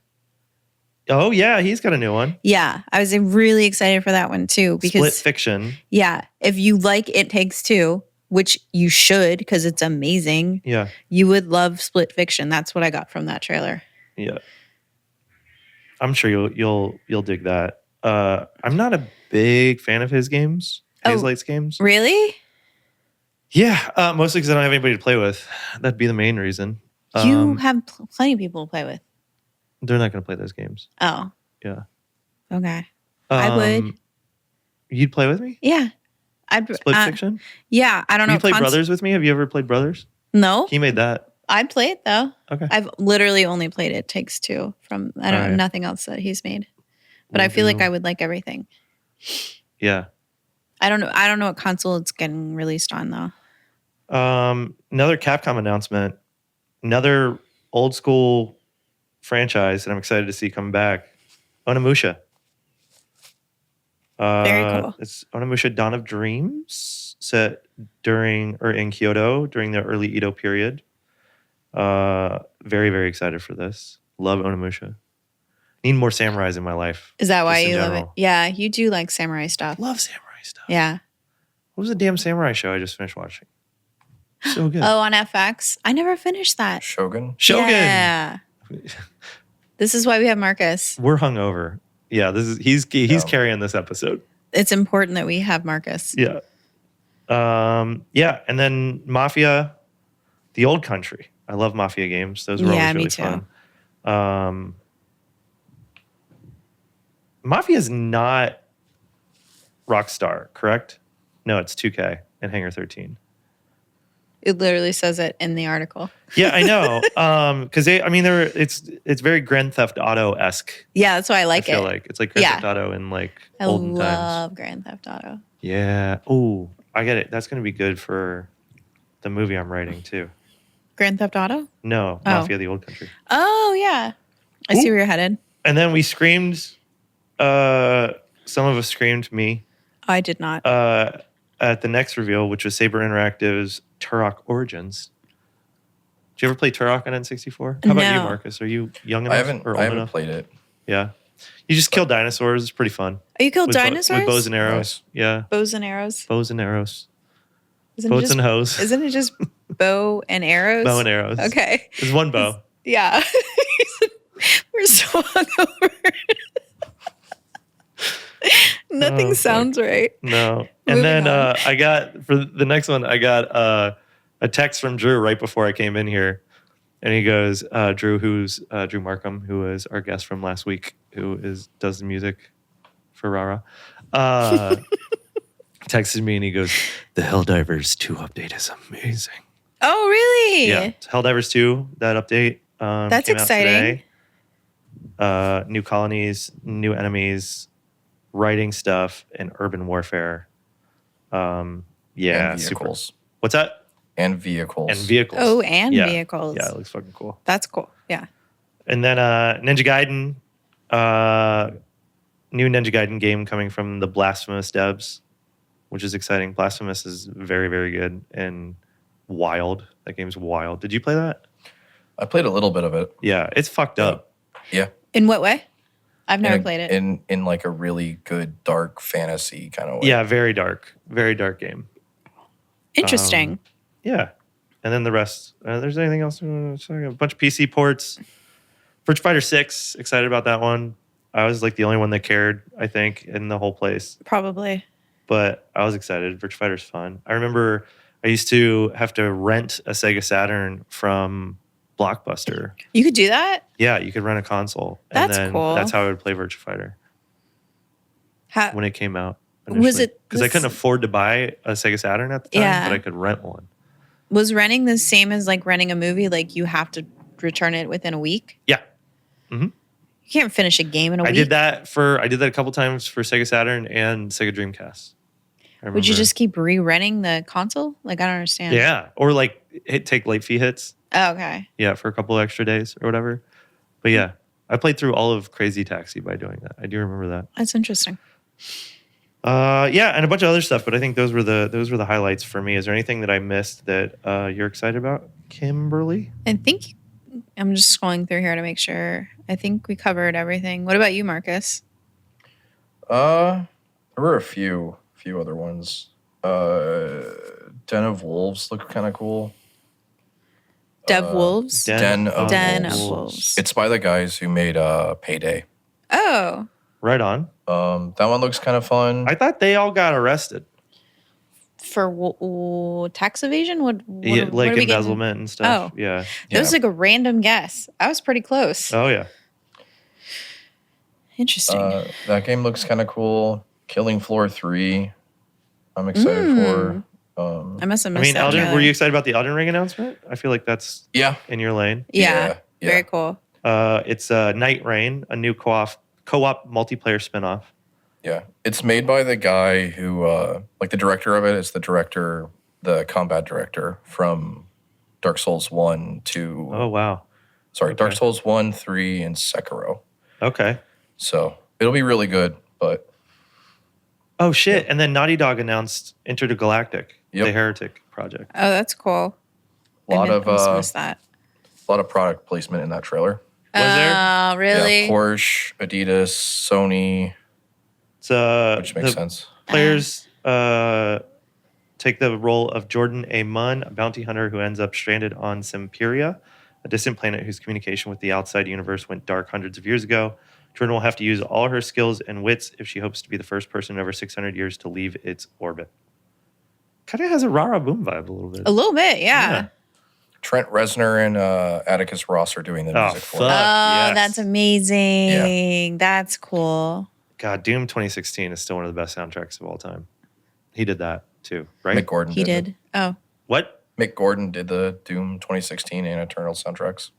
Oh yeah, he's got a new one. Yeah, I was really excited for that one too because Split Fiction. Yeah, if you like It Takes Two, which you should because it's amazing. Yeah, you would love Split Fiction. That's what I got from that trailer. Yeah, I'm sure you'll dig that. I'm not a big fan of his games, Hazelight's games. Really? Yeah, mostly because I don't have anybody to play with. That'd be the main reason. You have plenty of people to play with. They're not going to play those games. Oh. Yeah. Okay. I would. You'd play with me? Yeah. Split Fiction? Yeah. I don't know. You play Brothers with me? Have you ever played Brothers? No. He made that. I'd play it though. Okay. I've literally only played It Takes Two from nothing else that he's made. But I feel like I would like everything. Yeah. I don't know what console it's getting released on though. Another Capcom announcement. Another old school franchise that I'm excited to see come back. Onimusha. Very cool. It's Onimusha Dawn of Dreams, set in Kyoto during the early Edo period. Very, very excited for this. Love Onimusha. Need more samurais in my life. Is that why you love it? Yeah, you do like samurai stuff. Love samurai stuff. Yeah. What was the damn samurai show I just finished watching? So good. Oh, on FX? I never finished that. Shogun. Yeah. This is why we have Marcus. We're hungover. Yeah, he's carrying this episode. It's important that we have Marcus. Yeah. Yeah, and then Mafia, the Old Country. I love Mafia games. Those were always really fun. Mafia is not Rockstar, correct? No, it's 2K and Hangar 13. It literally says it in the article. Yeah, I know. Because it's very Grand Theft Auto-esque. Yeah, that's why I like it. I feel like it's like Grand Theft Auto in like olden times. I love Grand Theft Auto. Yeah. Oh, I get it. That's going to be good for the movie I'm writing too. Grand Theft Auto? No, Mafia: The Old Country. Oh yeah, I see where you're headed. And then we screamed. Some of us screamed. Me. I did not. At the next reveal, which was Saber Interactive's Turok Origins. Did you ever play Turok on N64? How about you, Marcus? Are you young enough or old enough? I haven't played it. Yeah. You just kill dinosaurs. It's pretty fun. Oh, you kill dinosaurs? With bows and arrows. Nice. Yeah. Bows and arrows? Bows and arrows. Boats and hoes. Isn't it just bow and arrows? Bow and arrows. Okay. There's one bow. Yeah. We're so hungover. Nothing sounds right. No. And then I got, for the next one, I got a text from Drew right before I came in here. And he goes, Drew Markham, who is our guest from last week, does the music for Rara, texted me and he goes, the Helldivers 2 update is amazing. Oh, really? Yeah. Helldivers 2, that update that's came exciting. Out today. New colonies, new enemies, writing stuff, and urban warfare. Yeah, and vehicles. What's that? And vehicles. And vehicles. Oh, and Yeah. vehicles. Yeah, it looks fucking cool. That's cool. Yeah. Yeah, it looks fucking cool. That's cool. Yeah. And then Ninja Gaiden, new Ninja Gaiden game coming from the Blasphemous devs, which is exciting. Blasphemous is very, very good and wild. That game's wild. Did you play that? I played a little bit of it. Yeah, it's fucked up. Yeah. In what way? I've never played it. In like a really good dark fantasy kind of way. Yeah, very dark game. Interesting. Yeah. And then the rest. There's anything else? A bunch of PC ports. Virtua Fighter 6, excited about that one. I was like the only one that cared, I think, in the whole place. Probably. But I was excited. Virtua Fighter's fun. I remember I used to have to rent a Sega Saturn from Blockbuster. You could do that? Yeah, you could rent a console. That's and then cool. That's how I would play Virtua Fighter when it came out. Was it because I couldn't afford to buy a Sega Saturn at the time, but I could rent one. Was renting the same as like renting a movie? Like you have to return it within a week? Yeah. Mm-hmm. You can't finish a game in a week. I did that a couple times for Sega Saturn and Sega Dreamcast. Would you just keep re-renting the console? Like I don't understand. Yeah, or like take late fee hits. Oh, okay. Yeah, for a couple of extra days or whatever. But yeah, I played through all of Crazy Taxi by doing that. I do remember that. That's interesting. Yeah, and a bunch of other stuff, but I think those were the highlights for me. Is there anything that I missed that you're excited about, Kimberly? I think I'm just scrolling through here to make sure. I think we covered everything. What about you, Marcus? There were a few other ones. Den of Wolves looked kind of cool. Wolves? Den of Wolves. It's by the guys who made Payday. Oh. Right on. That one looks kind of fun. I thought they all got arrested. For tax evasion? What like embezzlement and stuff. Oh. Yeah. That was like a random guess. I was pretty close. Oh, yeah. Interesting. That game looks kind of cool. Killing Floor 3. I'm excited for. I must have missed that. Were you excited about the Elden Ring announcement? I feel like that's in your lane. Yeah. Very cool. It's Night Rain, a new co-op multiplayer spinoff. Yeah. It's made by the guy who, like the director of it is the combat director from Dark Souls 1 to... Oh, wow. Sorry, Dark Souls 1, 3, and Sekiro. Okay. So it'll be really good, but... Oh, shit. Yeah. And then Naughty Dog announced Enter the Galactic, the Heretic project. Oh, that's cool. A lot of product placement in that trailer. Was there? Oh, really? Yeah, Porsche, Adidas, Sony. Which makes sense. Players take the role of Jordan A. Munn, a bounty hunter who ends up stranded on Semperia, a distant planet whose communication with the outside universe went dark hundreds of years ago. Jordan will have to use all her skills and wits if she hopes to be the first person in over 600 years to leave its orbit. Kind of has a Rara Boom vibe a little bit. A little bit, yeah. Trent Reznor and Atticus Ross are doing the music for it. Oh, yes. That's amazing. Yeah. That's cool. God, Doom 2016 is still one of the best soundtracks of all time. He did that too, right? Mick Gordon did. Oh. What? Mick Gordon did the Doom 2016 and Eternal soundtracks.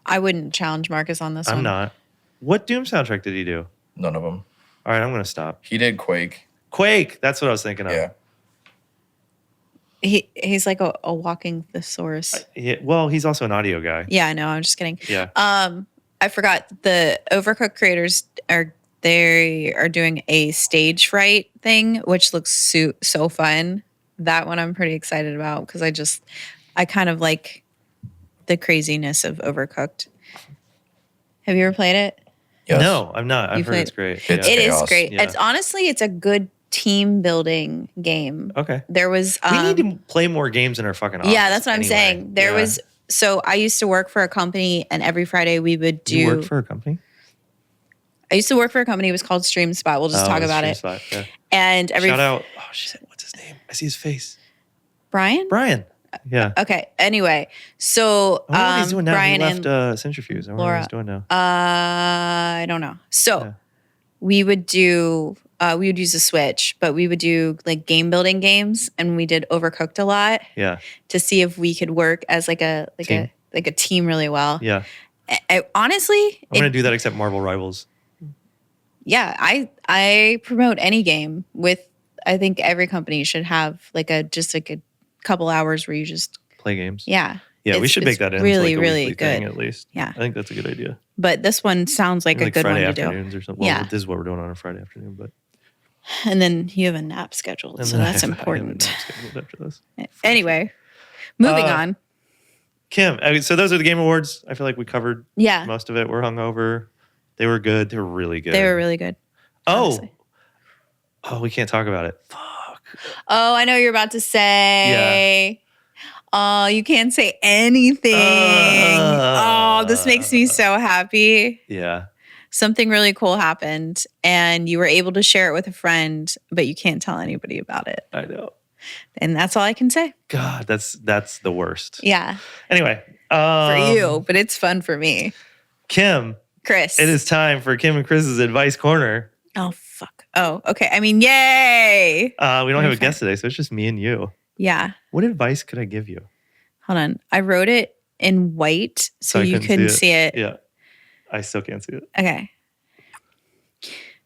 I wouldn't challenge Marcus on this one. I'm not. What Doom soundtrack did he do? None of them. All right, I'm going to stop. He did Quake. Quake! That's what I was thinking of. Yeah. He's like a walking thesaurus. Well, he's also an audio guy. Yeah, I know. I'm just kidding. Yeah. I forgot the Overcooked creators are doing a stage fright thing, which looks so fun. That one I'm pretty excited about because I kind of like the craziness of Overcooked. Have you ever played it? Yes. No, I'm not. I've heard it's great. It is great. Yeah. It's a good team building game. Okay. There was we need to play more games in our fucking office. Yeah, that's what I'm saying. There was so I used to work for a company and every Friday we would do. You worked for a company? I used to work for a company. It was called Stream Spot. We'll just talk about it. Spot, yeah. And shout out. Oh shit, what's his name? I see his face. Brian? Yeah. Okay. Anyway, so I wonder what he's doing now. Brian he left Centrifuge. I wonder what he's doing now. I don't know. So we would use a Switch, but we would do like game building games, and we did Overcooked a lot. Yeah. To see if we could work as like a team really well. Yeah. Honestly, I'm gonna do that except Marvel Rivals. Yeah, I promote any game with. I think every company should have like a couple hours where you just play games. Yeah. Yeah, we should make that in really, like a really weekly good thing at least. Yeah. I think that's a good idea. But this one sounds like a good Friday one to afternoons do. Or something. Well, this is what we're doing on a Friday afternoon, but. And then you have a nap scheduled, so that's important. I have a nap scheduled after this. Anyway, moving on. Kim, so those are the Game Awards. I feel like we covered Yeah. most of it. We're hungover. They were good. They were really good. They were really good. Honestly. Oh, we can't talk about it. Fuck. Oh, I know what you're about to say. Yeah. Oh, you can't say anything. Oh, this makes me so happy. Yeah. Something really cool happened, and you were able to share it with a friend, but you can't tell anybody about it. I know. And that's all I can say. God, that's the worst. Yeah. Anyway. For you, but it's fun for me. Kim. Chris. It is time for Kim and Chris's Advice Corner. Oh, fuck. Oh, okay. I mean, yay. We don't have a guest today, so it's just me and you. Yeah. What advice could I give you? Hold on. I wrote it in white so you couldn't see it. Yeah. I still can't see it. Okay.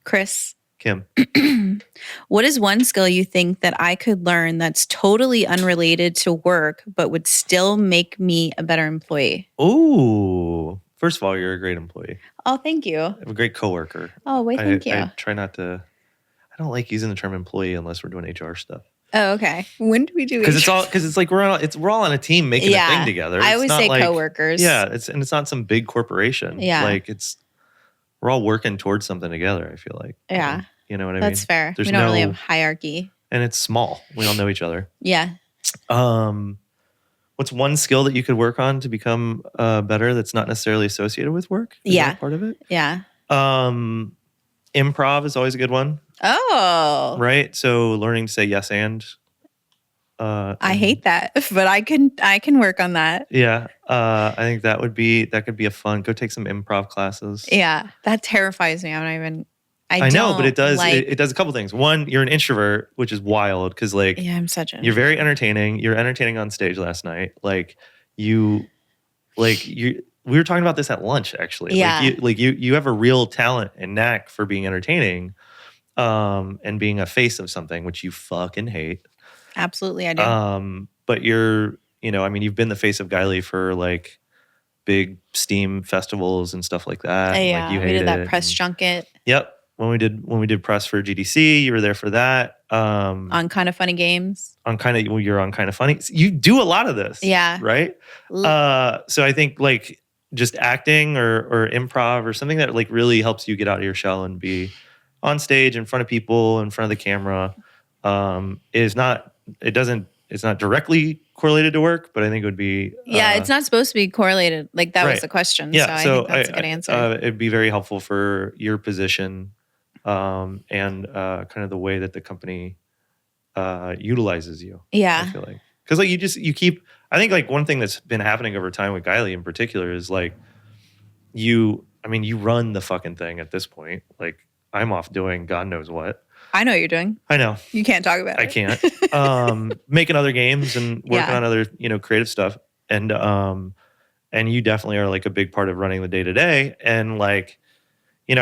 Chris. Kim. What is one skill you think that I could learn that's totally unrelated to work, but would still make me a better employee? Ooh. First of all, you're a great employee. Oh, thank you. I'm a great coworker. Oh, wait, thank you. I try not to. I don't like using the term employee unless we're doing HR stuff. Oh, okay. When do we do? Because it's like we're all on a team making a thing together. I always say coworkers. Yeah, it's not some big corporation. Yeah, like we're all working towards something together. I feel like. Yeah, you know what I mean. That's fair. We don't really have hierarchy, and it's small. We all know each other. Yeah. What's one skill that you could work on to become better that's not necessarily associated with work? Is that part of it? Yeah. Improv is always a good one. Oh. Right? So learning to say yes and. I hate that, but I can work on that. Yeah. I think that could be a fun. Go take some improv classes. Yeah. That terrifies me. I know, but it does it does a couple things. One, you're an introvert, which is wild because I'm such you're very entertaining. You're entertaining on stage last night. We were talking about this at lunch actually. Yeah. You have a real talent and knack for being entertaining, and being a face of something which you fucking hate. Absolutely, I do. But you've been the face of Gylee for big Steam festivals and stuff like that. Yeah, you we did that press junket. Yep. When we did press for GDC, you were there for that. On Kind of Funny Games. You're on Kind of Funny. You do a lot of this. Yeah. Right? So I think just acting or improv or something that really helps you get out of your shell and be on stage in front of people, in front of the camera, it's not directly correlated to work, but I think it would be. It's not supposed to be correlated. That was the question. Yeah, so I think that's a good answer. It'd be very helpful for your position, and kind of the way that the company utilizes you. Yeah, I feel like because you keep. I think one thing that's been happening over time with Gylee in particular is you run the fucking thing at this point. I'm off doing God knows what. I know what you're doing. I know. You can't talk about it. I can't. Making other games and working on other, creative stuff. And you definitely are a big part of running the day to day. And I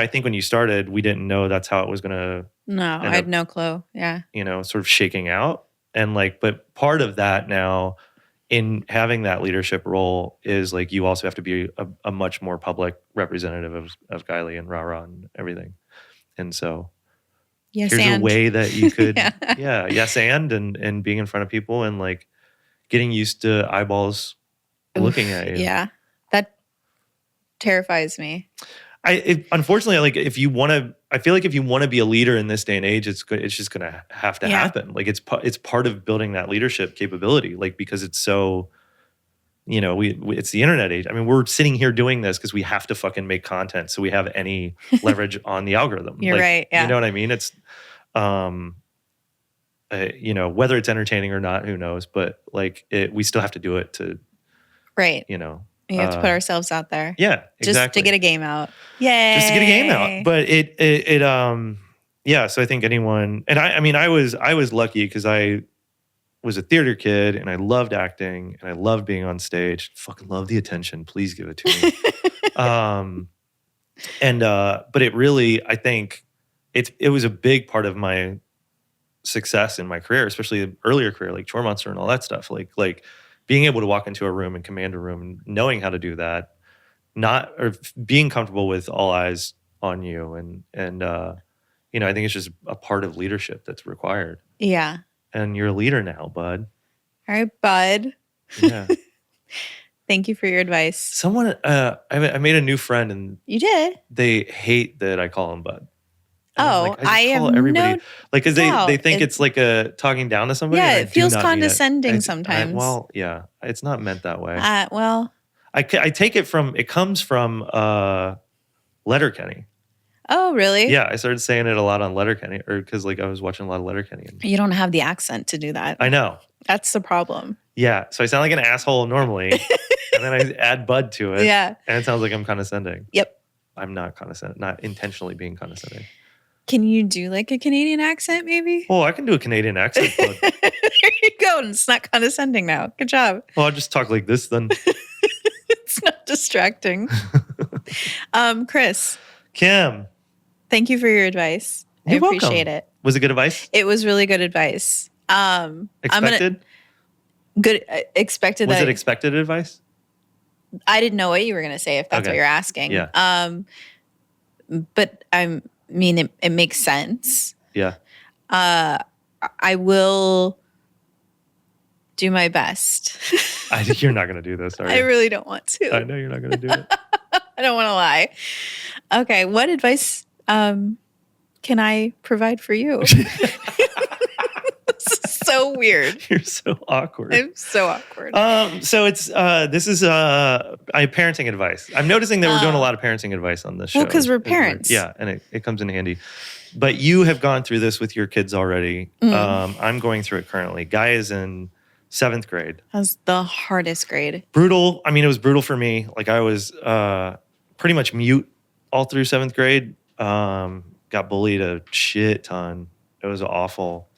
think when you started, we didn't know that's how it was going to. No, I had no clue. Yeah. Sort of shaking out. And but part of that now in having that leadership role is you also have to be a much more public representative of Gylee and Rara and everything. And so. Yes, here's and. a way that you could, yes, and being in front of people and getting used to eyeballs looking at you. Yeah, that terrifies me. Unfortunately, if you want to, I feel if you want to be a leader in this day and age, it's just going to have to happen. It's part of building that leadership capability. Because it's so, it's the internet age. We're sitting here doing this because we have to fucking make content so we have any leverage on the algorithm. You're right. Yeah. You know what I mean? It's, whether it's entertaining or not, who knows? But we still have to do it to, right. We have to put ourselves out there. Yeah, exactly. Just to get a game out. Yay. Just to get a game out. But so I think anyone, and I was lucky because I was a theater kid and I loved acting and I loved being on stage. Fucking love the attention. Please give it to me. But it really, I think it was a big part of my success in my career, especially the earlier career, like Chore Monster and all that stuff. Like being able to walk into a room and command a room, and knowing how to do that, being comfortable with all eyes on you, and I think it's just a part of leadership that's required. Yeah. And you're a leader now, bud. All right, bud. Yeah. Thank you for your advice. Someone, I made a new friend, and you did. They hate that I call him bud. And I call have everybody no like, because doubt. they think it's like a talking down to somebody. Yeah, and it feels condescending sometimes. Well, yeah, it's not meant that way. Well, I take it comes from Letterkenny. Oh, really? Yeah, I started saying it a lot on Letterkenny, or because I was watching a lot of Letterkenny. You don't have the accent to do that. I know. That's the problem. Yeah, so I sound like an asshole normally, and then I add bud to it. Yeah, and it sounds like I'm condescending. Yep. I'm not condescending, not intentionally being condescending. Can you do like a Canadian accent, maybe? Oh, I can do a Canadian accent. Bud. There you go. And it's not condescending now. Good job. Well, I'll just talk like this then. It's not distracting. Chris. Kim. Thank you for your advice. You're I appreciate welcome. it. Was it good advice? It was really good advice. Expected? Expected. Was it expected advice? I didn't know what you were going to say, if that's what you're asking. Yeah. But I mean, it makes sense. Yeah. I will do my best. I think you're not going to do this, are you? I really don't want to. I know you're not going to do it. I don't want to lie. Okay. What advice can I provide for you? This is so weird. You're so awkward. I'm so awkward. So it's this is parenting advice. I'm noticing that we're doing a lot of parenting advice on this show. Well, because we're parents. Yeah, and it comes in handy. But you have gone through this with your kids already. I'm going through it currently. Guy is in 7th grade. That's the hardest grade. Brutal. I mean, it was brutal for me. Like I was pretty much mute all through 7th grade. Got bullied a shit ton. It was awful.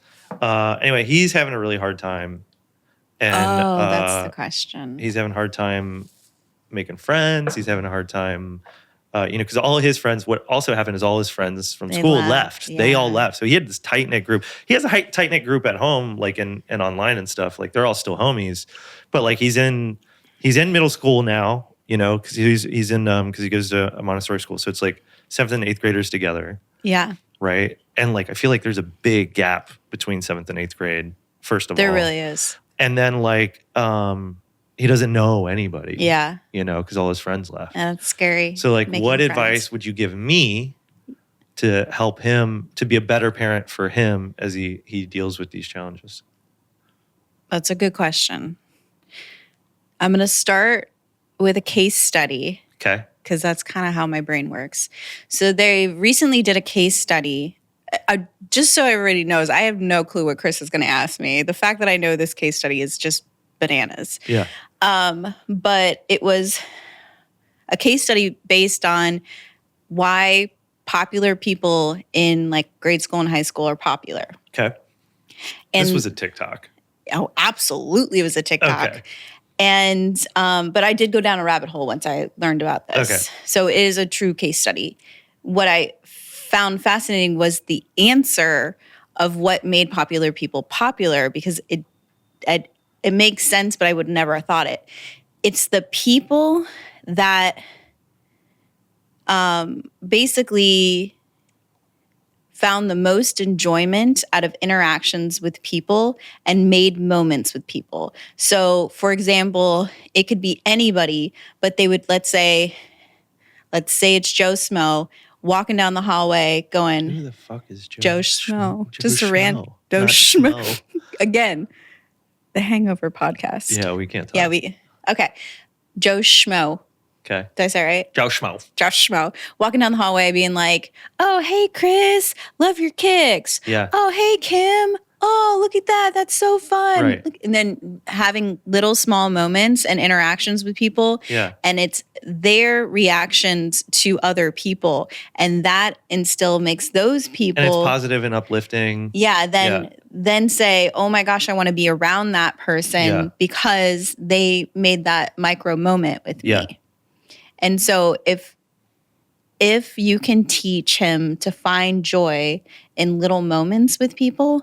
Anyway, he's having a really hard time. And that's the question. He's having a hard time making friends. He's having a hard time, because all of his friends, what also happened is all his friends from school left. Yeah. They all left. So he had this tight-knit group. He has a tight-knit group at home, like and online and stuff. Like they're all still homies. But like he's in middle school now, because he's in because he goes to a Montessori school. So it's like 7th and 8th graders together. Yeah. Right. And like I feel like there's a big gap between 7th and 8th grade, first of all. There really is. And then like he doesn't know anybody. Yeah. Because all his friends left. And it's scary. So like making what friends. advice would you give me to help him to be a better parent for him as he deals with these challenges? That's a good question. I'm going to start with a case study. Okay. Because that's kind of how my brain works. So they recently did a case study. Just so everybody knows, I have no clue what Chris is going to ask me. The fact that I know this case study is just bananas. Yeah. But it was a case study based on why popular people in like grade school and high school are popular. Okay. And this was a TikTok. Oh, absolutely. It was a TikTok. Okay. And, but I did go down a rabbit hole once I learned about this. Okay. So it is a true case study. What I found fascinating was the answer of what made popular people popular, because it makes sense, but I would never have thought it. It's the people that basically found the most enjoyment out of interactions with people and made moments with people. So, for example, it could be anybody, but they would, let's say it's Joe Smo walking down the hallway going, who the fuck is Joe Schmo? Just a Schmo. random Joe Not Schmo. Again, the Hangover podcast. Yeah, we can't talk. Yeah, okay. Joe Schmo. Okay. Did I say it right? Joe Schmo. Josh Schmo, walking down the hallway being like, oh, hey, Chris, love your kicks. Yeah. Oh, hey, Kim. Oh, look at that. That's so fun. Right. And then having little small moments and interactions with people. Yeah. And it's their reactions to other people. And that instill makes those people. And it's positive and uplifting. Yeah. Then say, oh my gosh, I want to be around that person because they made that micro moment with me. And so if if you can teach him to find joy in little moments with people,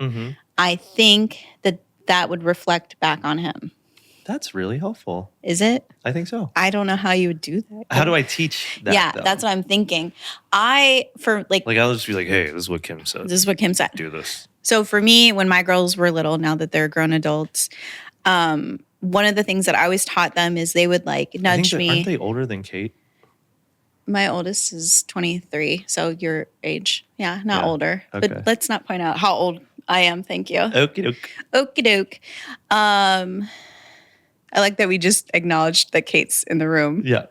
I think that would reflect back on him. That's really helpful. Is it? I think so. I don't know how you would do that. How do I teach that? Yeah, though? that's what I'm thinking. I'll just be like, hey, this is what Kim said. This is what Kim said. Do this. So for me, when my girls were little, now that they're grown adults, one of the things that I always taught them is they would nudge me. Aren't they older than Kate? My oldest is 23, so your age. Yeah, not older. Okay. But let's not point out how old I am. Thank you. Okie doke. Okie doke. I like that we just acknowledged that Kate's in the room. Yeah.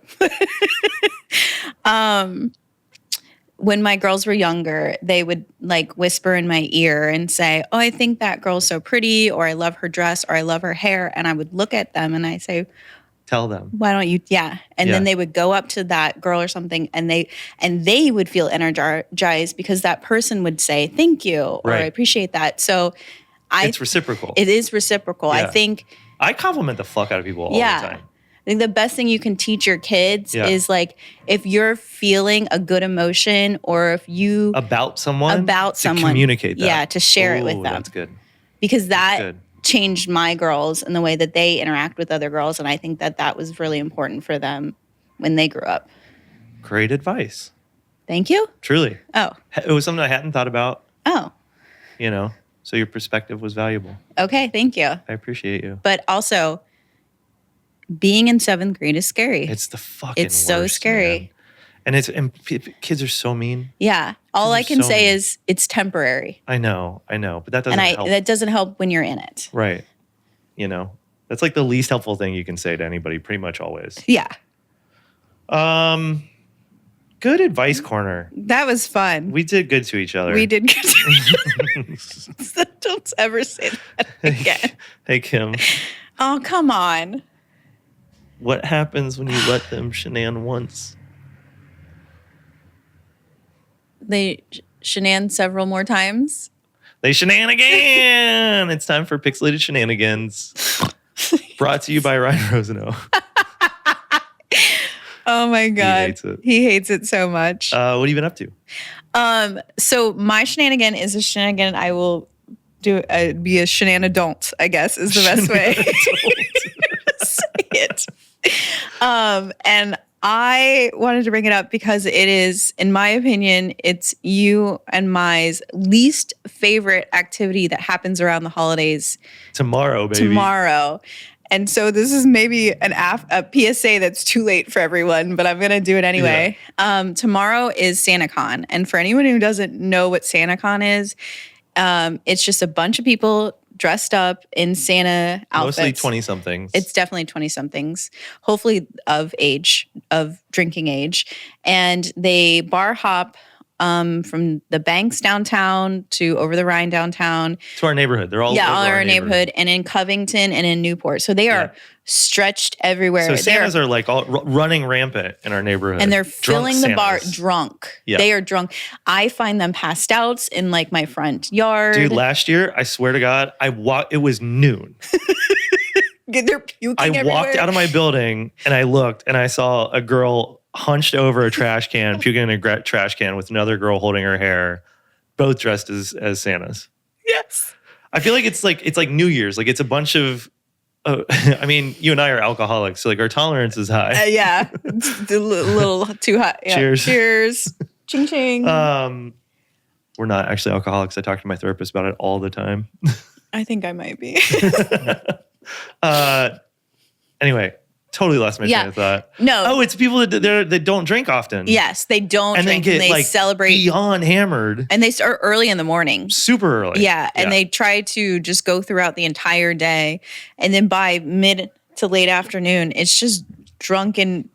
When my girls were younger, they would whisper in my ear and say, oh, I think that girl's so pretty, or I love her dress, or I love her hair. And I would look at them and I say, tell them. Why don't you? Yeah. And then they would go up to that girl or something and they would feel energized because that person would say, thank you, or I appreciate that. So it's reciprocal. It is reciprocal. Yeah. I think I compliment the fuck out of people all the time. I think the best thing you can teach your kids is if you're feeling a good emotion or if you about someone to communicate that. Yeah, to share it with them. That's good. Because that changed my girls and the way that they interact with other girls, and I think that was really important for them when they grew up. Great advice. Thank you. Truly. Oh. It was something I hadn't thought about. Oh. So your perspective was valuable. Okay, thank you. I appreciate you. But also, being in 7th grade is scary. It's the fucking It's so worst, scary. Man. And kids are so mean. Yeah. All I can say is it's temporary. I know. But that doesn't help. That doesn't help when you're in it. Right. That's the least helpful thing you can say to anybody pretty much always. Yeah. Good advice corner. That was fun. We did good to each other. We did good to each other. Don't ever say that again. Hey, Kim. Oh, come on. What happens when you let them shenan once? They shenan several more times. They shenan again. It's time for Pixelated Shenanigans. Brought to you by Ryan Rosano. Oh my God. He hates it. He hates it so much. What have you been up to? So my shenanigan is a shenanigan I will do be a shenanadont, I guess, is the best way to say it. And I wanted to bring it up because it is, in my opinion, it's you and my least favorite activity that happens around the holidays. Tomorrow, baby. Tomorrow. And so this is maybe a PSA that's too late for everyone, but I'm going to do it anyway. Yeah. Tomorrow is SantaCon. And for anyone who doesn't know what SantaCon is, it's just a bunch of people dressed up in Santa outfits. Mostly 20-somethings. It's definitely 20-somethings, hopefully of drinking age. And they bar hop from the Banks downtown to over the Rhine downtown. To our neighborhood. They're all over our neighborhood. And in Covington and in Newport. So they are stretched everywhere. So Santas are all running rampant in our neighborhood. And they're filling the bar drunk. Yeah. They are drunk. I find them passed out in my front yard. Dude, last year, I swear to God, it was noon. They're puking everywhere. I walked out of my building and I looked and I saw a girl hunched over a trash can, puking in a trash can with another girl holding her hair, both dressed as Santas. Yes. I feel like it's like New Year's. It's a bunch of, I mean, you and I are alcoholics, so our tolerance is high. Yeah. It's a little too high. Yeah. Cheers. Cheers. Ching ching. We're not actually alcoholics. I talk to my therapist about it all the time. I think I might be. Anyway, totally lost my train of thought. No. Oh, it's people that don't drink often. Yes, they don't drink. Then get they celebrate beyond hammered. And they start early in the morning. Super early. Yeah, and they try to just go throughout the entire day. And then by mid to late afternoon, it's just drunken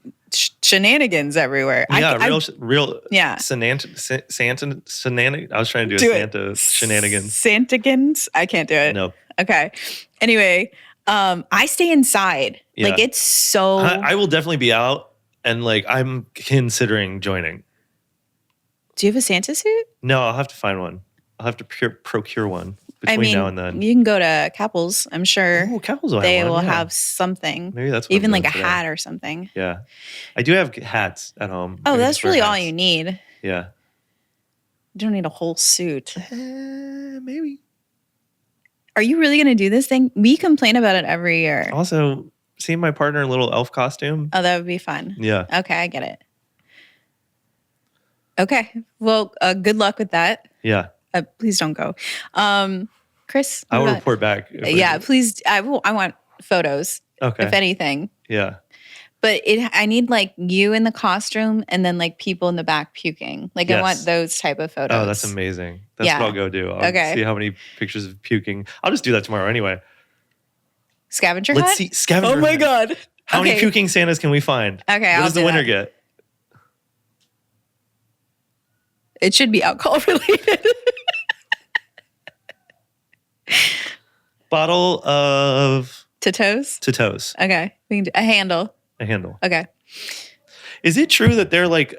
shenanigans everywhere. Yeah, real yeah. Santa I was trying to do a Santa shenanigans. Santigans? I can't do it. Nope. Okay. Anyway, I stay inside. Yeah. It's so... I will definitely be out and I'm considering joining. Do you have a Santa suit? No, I'll have to find one. I'll have to procure one. between now and then. You can go to Capples. I'm sure they will have something. Maybe that's what even like a today. hat or something. Yeah. I do have hats at home. Oh, that's really all you need. Yeah. You don't need a whole suit. Maybe. Are you really going to do this thing? We complain about it every year. Also, seeing my partner in a little elf costume. Oh, that would be fun. Yeah. Okay, I get it. Okay. Well, good luck with that. Yeah. Please don't go. Chris? I will report back. Yeah, please. I want photos. Okay. If anything. Yeah. But I need like you in the costume and then like people in the back puking. Like I want those type of photos. Oh, that's amazing. That's what I'll go do. I'll see how many pictures of puking. I'll just do that tomorrow anyway. Scavenger hunt? Let's see. Scavenger hunt. Oh my God. How many puking Santas can we find? Okay, what does the winner get? It should be alcohol related. Bottle of Totos. Okay. We can do a handle. Okay. Is it true that they're like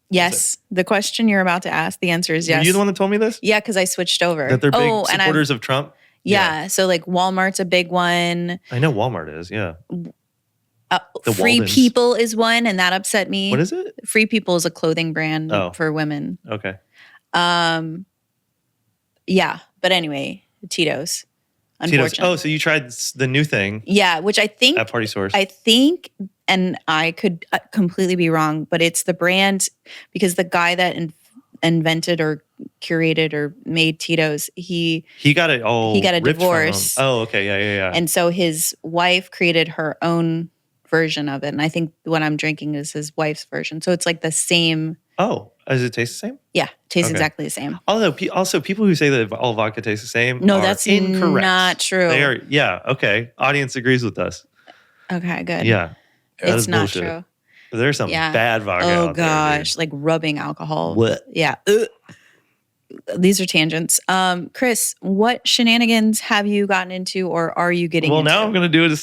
yes. The question you're about to ask, the answer is yes. Were you the one that told me this? Yeah, because I switched over. That they're big supporters of Trump? Yeah. So like Walmart's a big one. I know Walmart is, yeah. Free Waldens. People is one, and that upset me. What is it? Free People is a clothing brand for women. Okay. Yeah, but anyway, Tito's. Unfortunately. Oh, so you tried the new thing? Yeah, which I think at Party Source. I think, and I could completely be wrong, but it's the brand because the guy that invented or curated or made Tito's, he got it all. He got a divorce. Oh, okay, yeah. And so his wife created her own version of it, and I think what I'm drinking is his wife's version. So it's like the same. Oh, does it taste the same? Yeah, it tastes exactly the same. Although, also people who say that all vodka tastes the same, no, that's incorrect. Not true. They are. Yeah. Okay. Audience agrees with us. Okay. Good. Yeah. It's not true. There's some bad vodka. Oh gosh, like rubbing alcohol. What? Yeah. These are tangents. Chris, what shenanigans have you gotten into or are you getting into? Well, now I'm going to do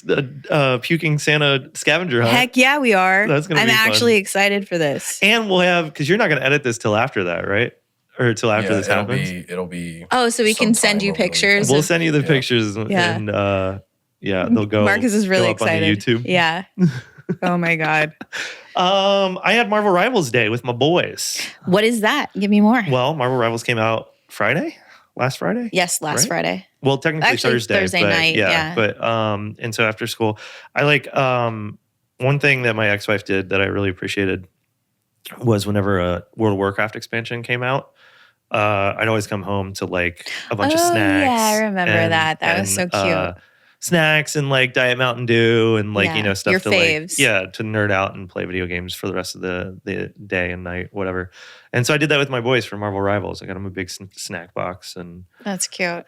a puking Santa scavenger hunt. Heck yeah, we are. That's going to be fun. I'm actually excited for this. And we'll have, because you're not going to edit this till after that, right? Or till after this happens? It'll be. Oh, so we can send you pictures? We'll send you the pictures and they'll go. Marcus is really excited. On YouTube. Yeah. Oh my God. I had Marvel Rivals Day with my boys. What is that? Give me more. Well, Marvel Rivals came out last Friday? Yes, last Friday. Well, technically Thursday night. Yeah. But and so after school, I like one thing that my ex-wife did that I really appreciated was whenever a World of Warcraft expansion came out, I'd always come home to like a bunch of snacks. Yeah, I remember that. That was so cute. Snacks and like Diet Mountain Dew and like, stuff your to faves. like, to nerd out and play video games for the rest of the day and night, whatever. And so I did that with my boys for Marvel Rivals. I got them a big snack box and that's cute.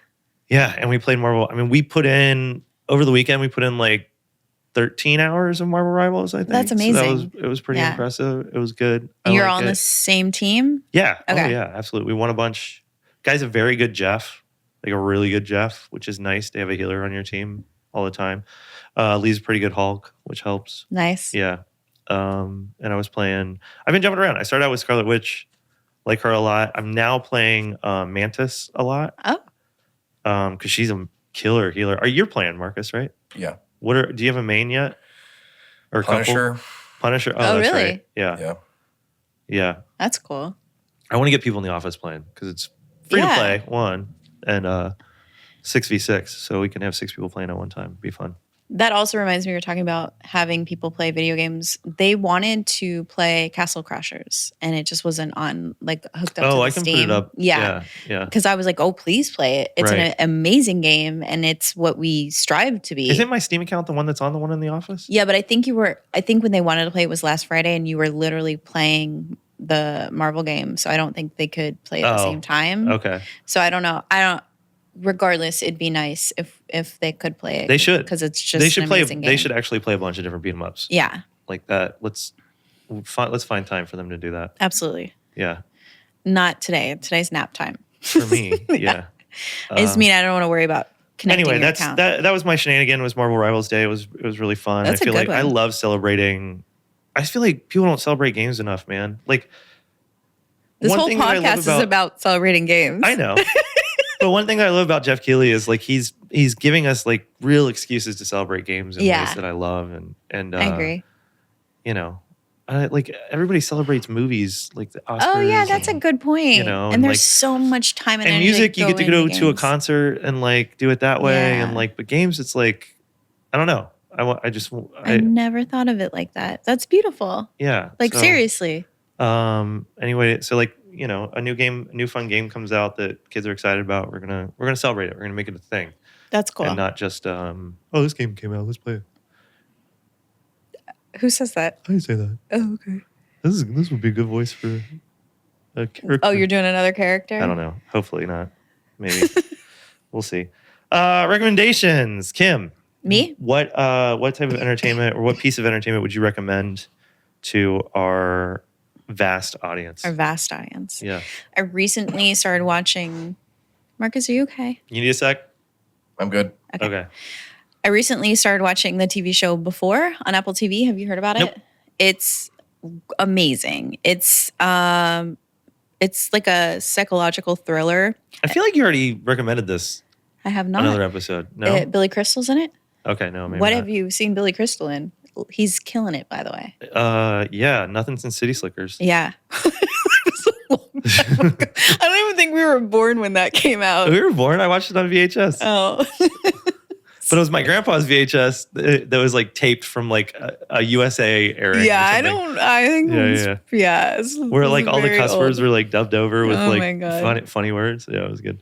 Yeah. And we played Marvel. I mean, over the weekend, we put in like 13 hours of Marvel Rivals, I think. That's amazing. So it was pretty impressive. It was good. You're on the same team? Yeah. Okay. Oh, yeah, absolutely. We won a bunch. Guy's a very good Jeff. Like a really good Jeff, which is nice to have a healer on your team all the time. Lee's a pretty good Hulk, which helps. Nice. Yeah. And I've been jumping around. I started out with Scarlet Witch, like her a lot. I'm now playing Mantis a lot. Oh. Because she's a killer healer. You're playing Marcus, right? Yeah. Do you have a main yet? Or Punisher. Punisher. Oh, that's really? Right. Yeah. Yeah. That's cool. I want to get people in the office playing because it's free to play, one. And 6v6, so we can have 6 people playing at one time. It'd be fun. That also reminds me, we were talking about having people play video games. They wanted to play Castle Crashers, and it just wasn't on, like, hooked up to the I can Steam. put it up. Yeah. Because I was like, oh, please play it. It's an amazing game, and it's what we strive to be. Isn't my Steam account the one that's on the one in the office? Yeah, but I think when they wanted to play it was last Friday, and you were literally playing the Marvel game, so I don't think they could play at the same time. Okay. So I don't know. Regardless, it'd be nice if they could play it. They should, because it's just an amazing game. They should actually play a bunch of different beat 'em ups. Yeah, like that. Let's find time for them to do that. Absolutely. Yeah. Not today. Today's nap time for me. Yeah. I just mean I don't want to worry about connecting. Anyway, your account. that was my shenanigan. Was Marvel Rivals Day. It was really fun. That's I feel a good like one. I love celebrating. I just feel like people don't celebrate games enough, man. Like this whole podcast is about celebrating games. I know. But one thing that I love about Jeff Gylee is like he's giving us like real excuses to celebrate games in ways that I love, and I agree. You know, like everybody celebrates movies like the Oscars. Oh yeah, that's a good point. You know, and there's like, so much time and energy music. You get to go to a games. concert and like do it that way, and like, but games, it's like I don't know. I never thought of it like that. That's beautiful. Yeah. Like seriously. Anyway, so like, you know, a new fun game comes out that kids are excited about. We're gonna celebrate it. We're gonna make it a thing. That's cool. And not just this game came out, let's play it. Who says that? I say that. Oh, okay. This would be a good voice for a character. Oh, you're doing another character? I don't know. Hopefully not. Maybe. We'll see. Recommendations, Kim. Me? What type of entertainment or what piece of entertainment would you recommend to our vast audience? Our vast audience. Yeah. I recently started watching. Marcus, are you okay? You need a sec? I'm good. Okay. I recently started watching the TV show Before on Apple TV. Have you heard about it? It's amazing. It's like a psychological thriller. I feel like you already recommended this. I have not. Another episode. No. Billy Crystal's in it. Okay, no, maybe What not. have you seen Billy Crystal in? He's killing it, by the way. Yeah, Nothing Since City Slickers. Yeah. I don't even think we were born when that came out. We were born. I watched it on VHS. Oh. But it was my grandpa's VHS that was like taped from like a USA airing. Yeah, or I think where like all the cuss words were like dubbed over with like funny words. Yeah, it was good.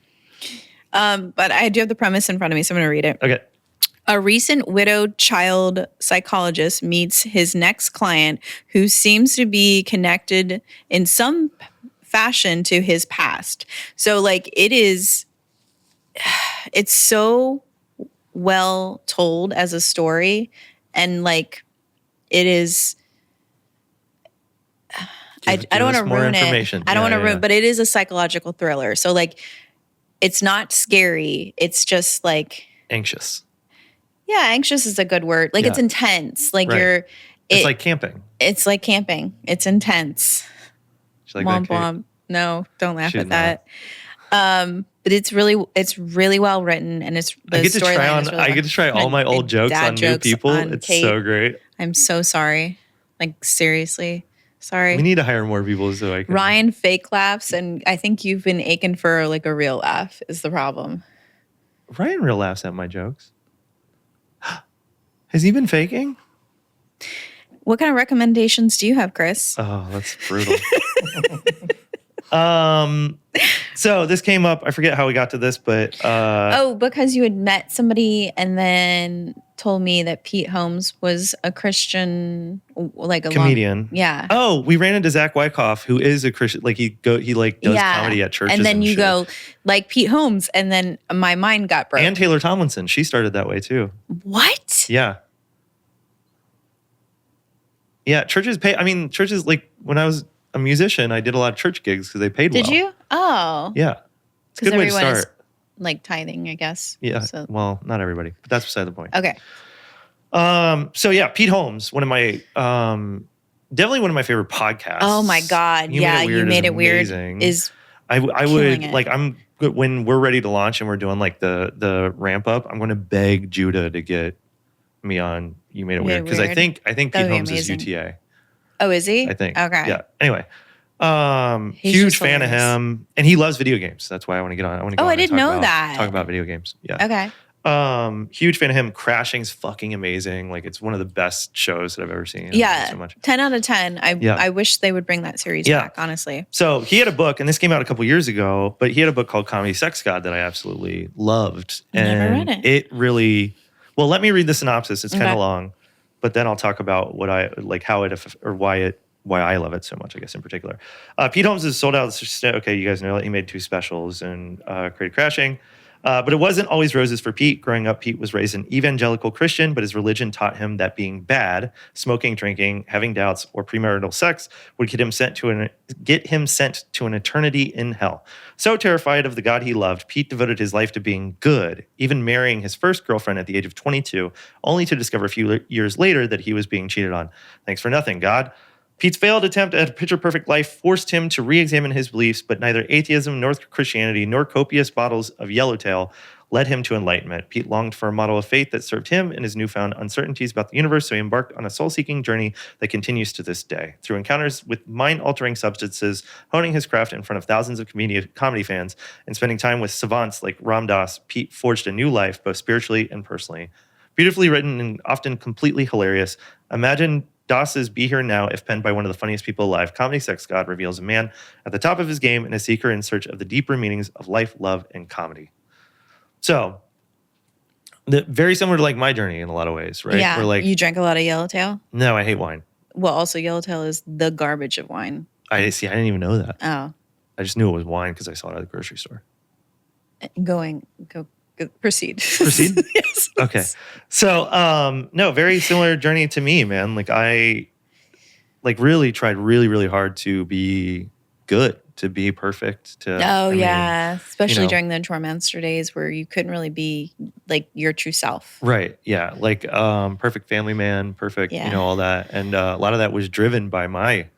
But I do have the premise in front of me, so I'm going to read it. Okay. A recent widowed child psychologist meets his next client who seems to be connected in some fashion to his past. So like it's so well told as a story, and like it is I don't want to ruin it. I don't want to ruin, but it is a psychological thriller. So like it's not scary. It's just like anxious. Yeah, anxious is a good word. Like it's intense. Like it's like camping. It's like camping. It's intense. Like Womp womp. No, don't laugh at that. But it's really well written, and I get to try all my old jokes on new people. It's Kate. So great. I'm so sorry. Like seriously, sorry. We need to hire more people so I can. Ryan fake laughs, and I think you've been aching for like a real laugh is the problem. Ryan real laughs at my jokes. Has he been faking? What kind of recommendations do you have, Chris? Oh, that's brutal. So this came up. I forget how we got to this, but because you had met somebody and then told me that Pete Holmes was a Christian, like a comedian. Yeah. Oh, we ran into Zach Wyckoff, who is a Christian. Like he does comedy at churches, and then you go like Pete Holmes, and then my mind got broke. And Taylor Tomlinson, she started that way too. What? Yeah. Yeah, churches pay. I mean, churches, like when I was a musician, I did a lot of church gigs because they paid well. Did you? Oh. Yeah. It's a good way to start. Is, like tithing, I guess. Yeah. So. Well, not everybody, but that's beside the point. Okay. So yeah, Pete Holmes, one of my definitely one of my favorite podcasts. Oh my God. You made it weird. I would like when we're ready to launch and we're doing like the ramp up, I'm going to beg Judah to get me on You Made It Weird because I think Pete Holmes is UTA. Oh, is he? I think. Okay. Yeah. Anyway, huge fan of him, and he loves video games. That's why I want to get on. I didn't know that. Talk about video games. Yeah. Okay. Huge fan of him. Crashing's fucking amazing. Like it's one of the best shows that I've ever seen. Yeah. So much. 10 out of 10. I wish they would bring that series back, honestly. So he had a book, and this came out a couple years ago, but he had a book called Comedy Sex God that I absolutely loved. Never read it. It really, well, let me read the synopsis. It's kind of long, but then I'll talk about what I like, how it, or why I love it so much, I guess, in particular. Pete Holmes is sold out. Okay, you guys know that he made 2 specials and created Crashing. But it wasn't always roses for Pete. Growing up, Pete was raised an evangelical Christian, but his religion taught him that being bad, smoking, drinking, having doubts, or premarital sex would get him sent to an eternity in hell. So terrified of the God he loved, Pete devoted his life to being good, even marrying his first girlfriend at the age of 22, only to discover a few years later that he was being cheated on. Thanks for nothing, God. Pete's failed attempt at a picture-perfect life forced him to re-examine his beliefs, but neither atheism nor Christianity nor copious bottles of Yellowtail led him to enlightenment. Pete longed for a model of faith that served him and his newfound uncertainties about the universe, so he embarked on a soul-seeking journey that continues to this day. Through encounters with mind-altering substances, honing his craft in front of thousands of comedy fans, and spending time with savants like Ram Dass, Pete forged a new life, both spiritually and personally. Beautifully written and often completely hilarious. Imagine Doss's Be Here Now if penned by one of the funniest people alive. Comedy Sex God reveals a man at the top of his game and a seeker in search of the deeper meanings of life, love, and comedy. So, very similar to like my journey in a lot of ways, right? Yeah. Where, like, you drank a lot of Yellowtail? No, I hate wine. Well, also Yellowtail is the garbage of wine. I didn't even know that. Oh. I just knew it was wine because I saw it at the grocery store. Go. Proceed. Proceed? Yes. Okay. So, no, very similar journey to me, man. Like I really tried really hard to be good, to be perfect. Especially during the Tormenster days where you couldn't really be like your true self. Right. Yeah. Like perfect family man, perfect, all that. And a lot of that was driven by my,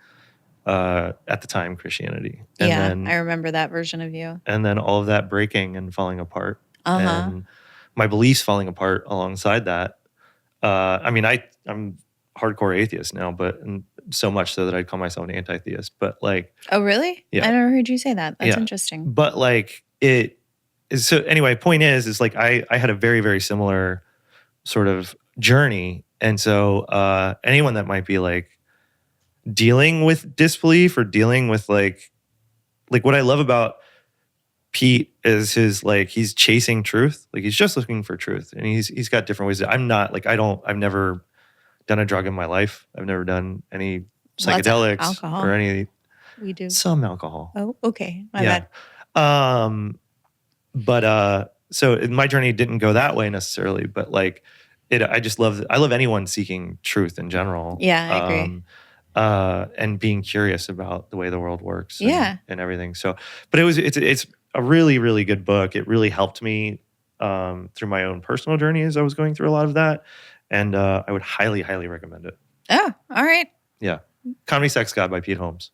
at the time, Christianity. And then, I remember that version of you. And then all of that breaking and falling apart. And my beliefs falling apart alongside that. I'm hardcore atheist now, but so much so that I'd call myself an anti-theist. But like, oh really? Yeah. I never heard you say that. That's interesting. But like it is. So anyway, point is like I had a very very similar sort of journey, and so anyone that might be like dealing with disbelief or dealing with like what I love about Pete is his like he's chasing truth. Like he's just looking for truth, and he's got different ways. I'm not like I've never done a drug in my life. I've never done any psychedelics alcohol. or any. We do some alcohol. Oh, okay, my bad. So my journey didn't go that way necessarily, but like I love anyone seeking truth in general. Yeah, I agree. And being curious about the way the world works. And everything. So, but it's a really, really good book. It really helped me through my own personal journey as I was going through a lot of that. And I would highly, highly recommend it. Oh, all right. Yeah. Comedy Sex God by Pete Holmes.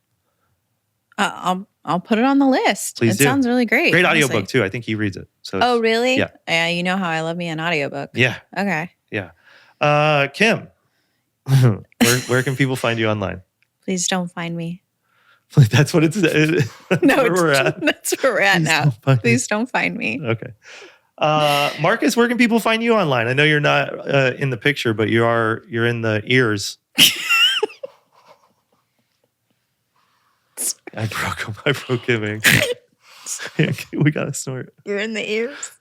I'll put it on the list. Please do. Sounds really great. Great audiobook too. I think he reads it. So oh, really? Yeah. You know how I love me an audiobook. Yeah. Okay. Yeah. Kim, where can people find you online? Please don't find me. That's what it's. No, where we're at. That's where we're at now. Please don't find me. Okay. Marcus, where can people find you online? I know you're not in the picture, but you're in the ears. I broke him. We gotta snort. You're in the ears.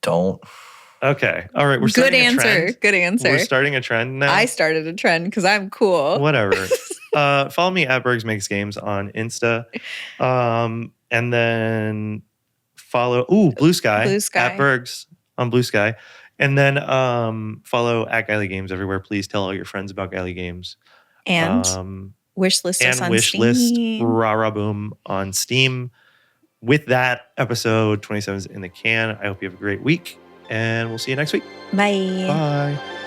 Don't. Okay. All right. We're good starting answer. A trend. Good answer. We're starting a trend now. I started a trend because I'm cool. Whatever. Follow me at Bergs Makes Games on Insta. And then follow Blue Sky. At Bergs on Blue Sky. And then follow at Gylee Games everywhere. Please tell all your friends about Gylee Games. And wishlist us on Steam. Wishlist Rah Boom on Steam. With that, episode 27 is in the can. I hope you have a great week. And we'll see you next week. Bye. Bye.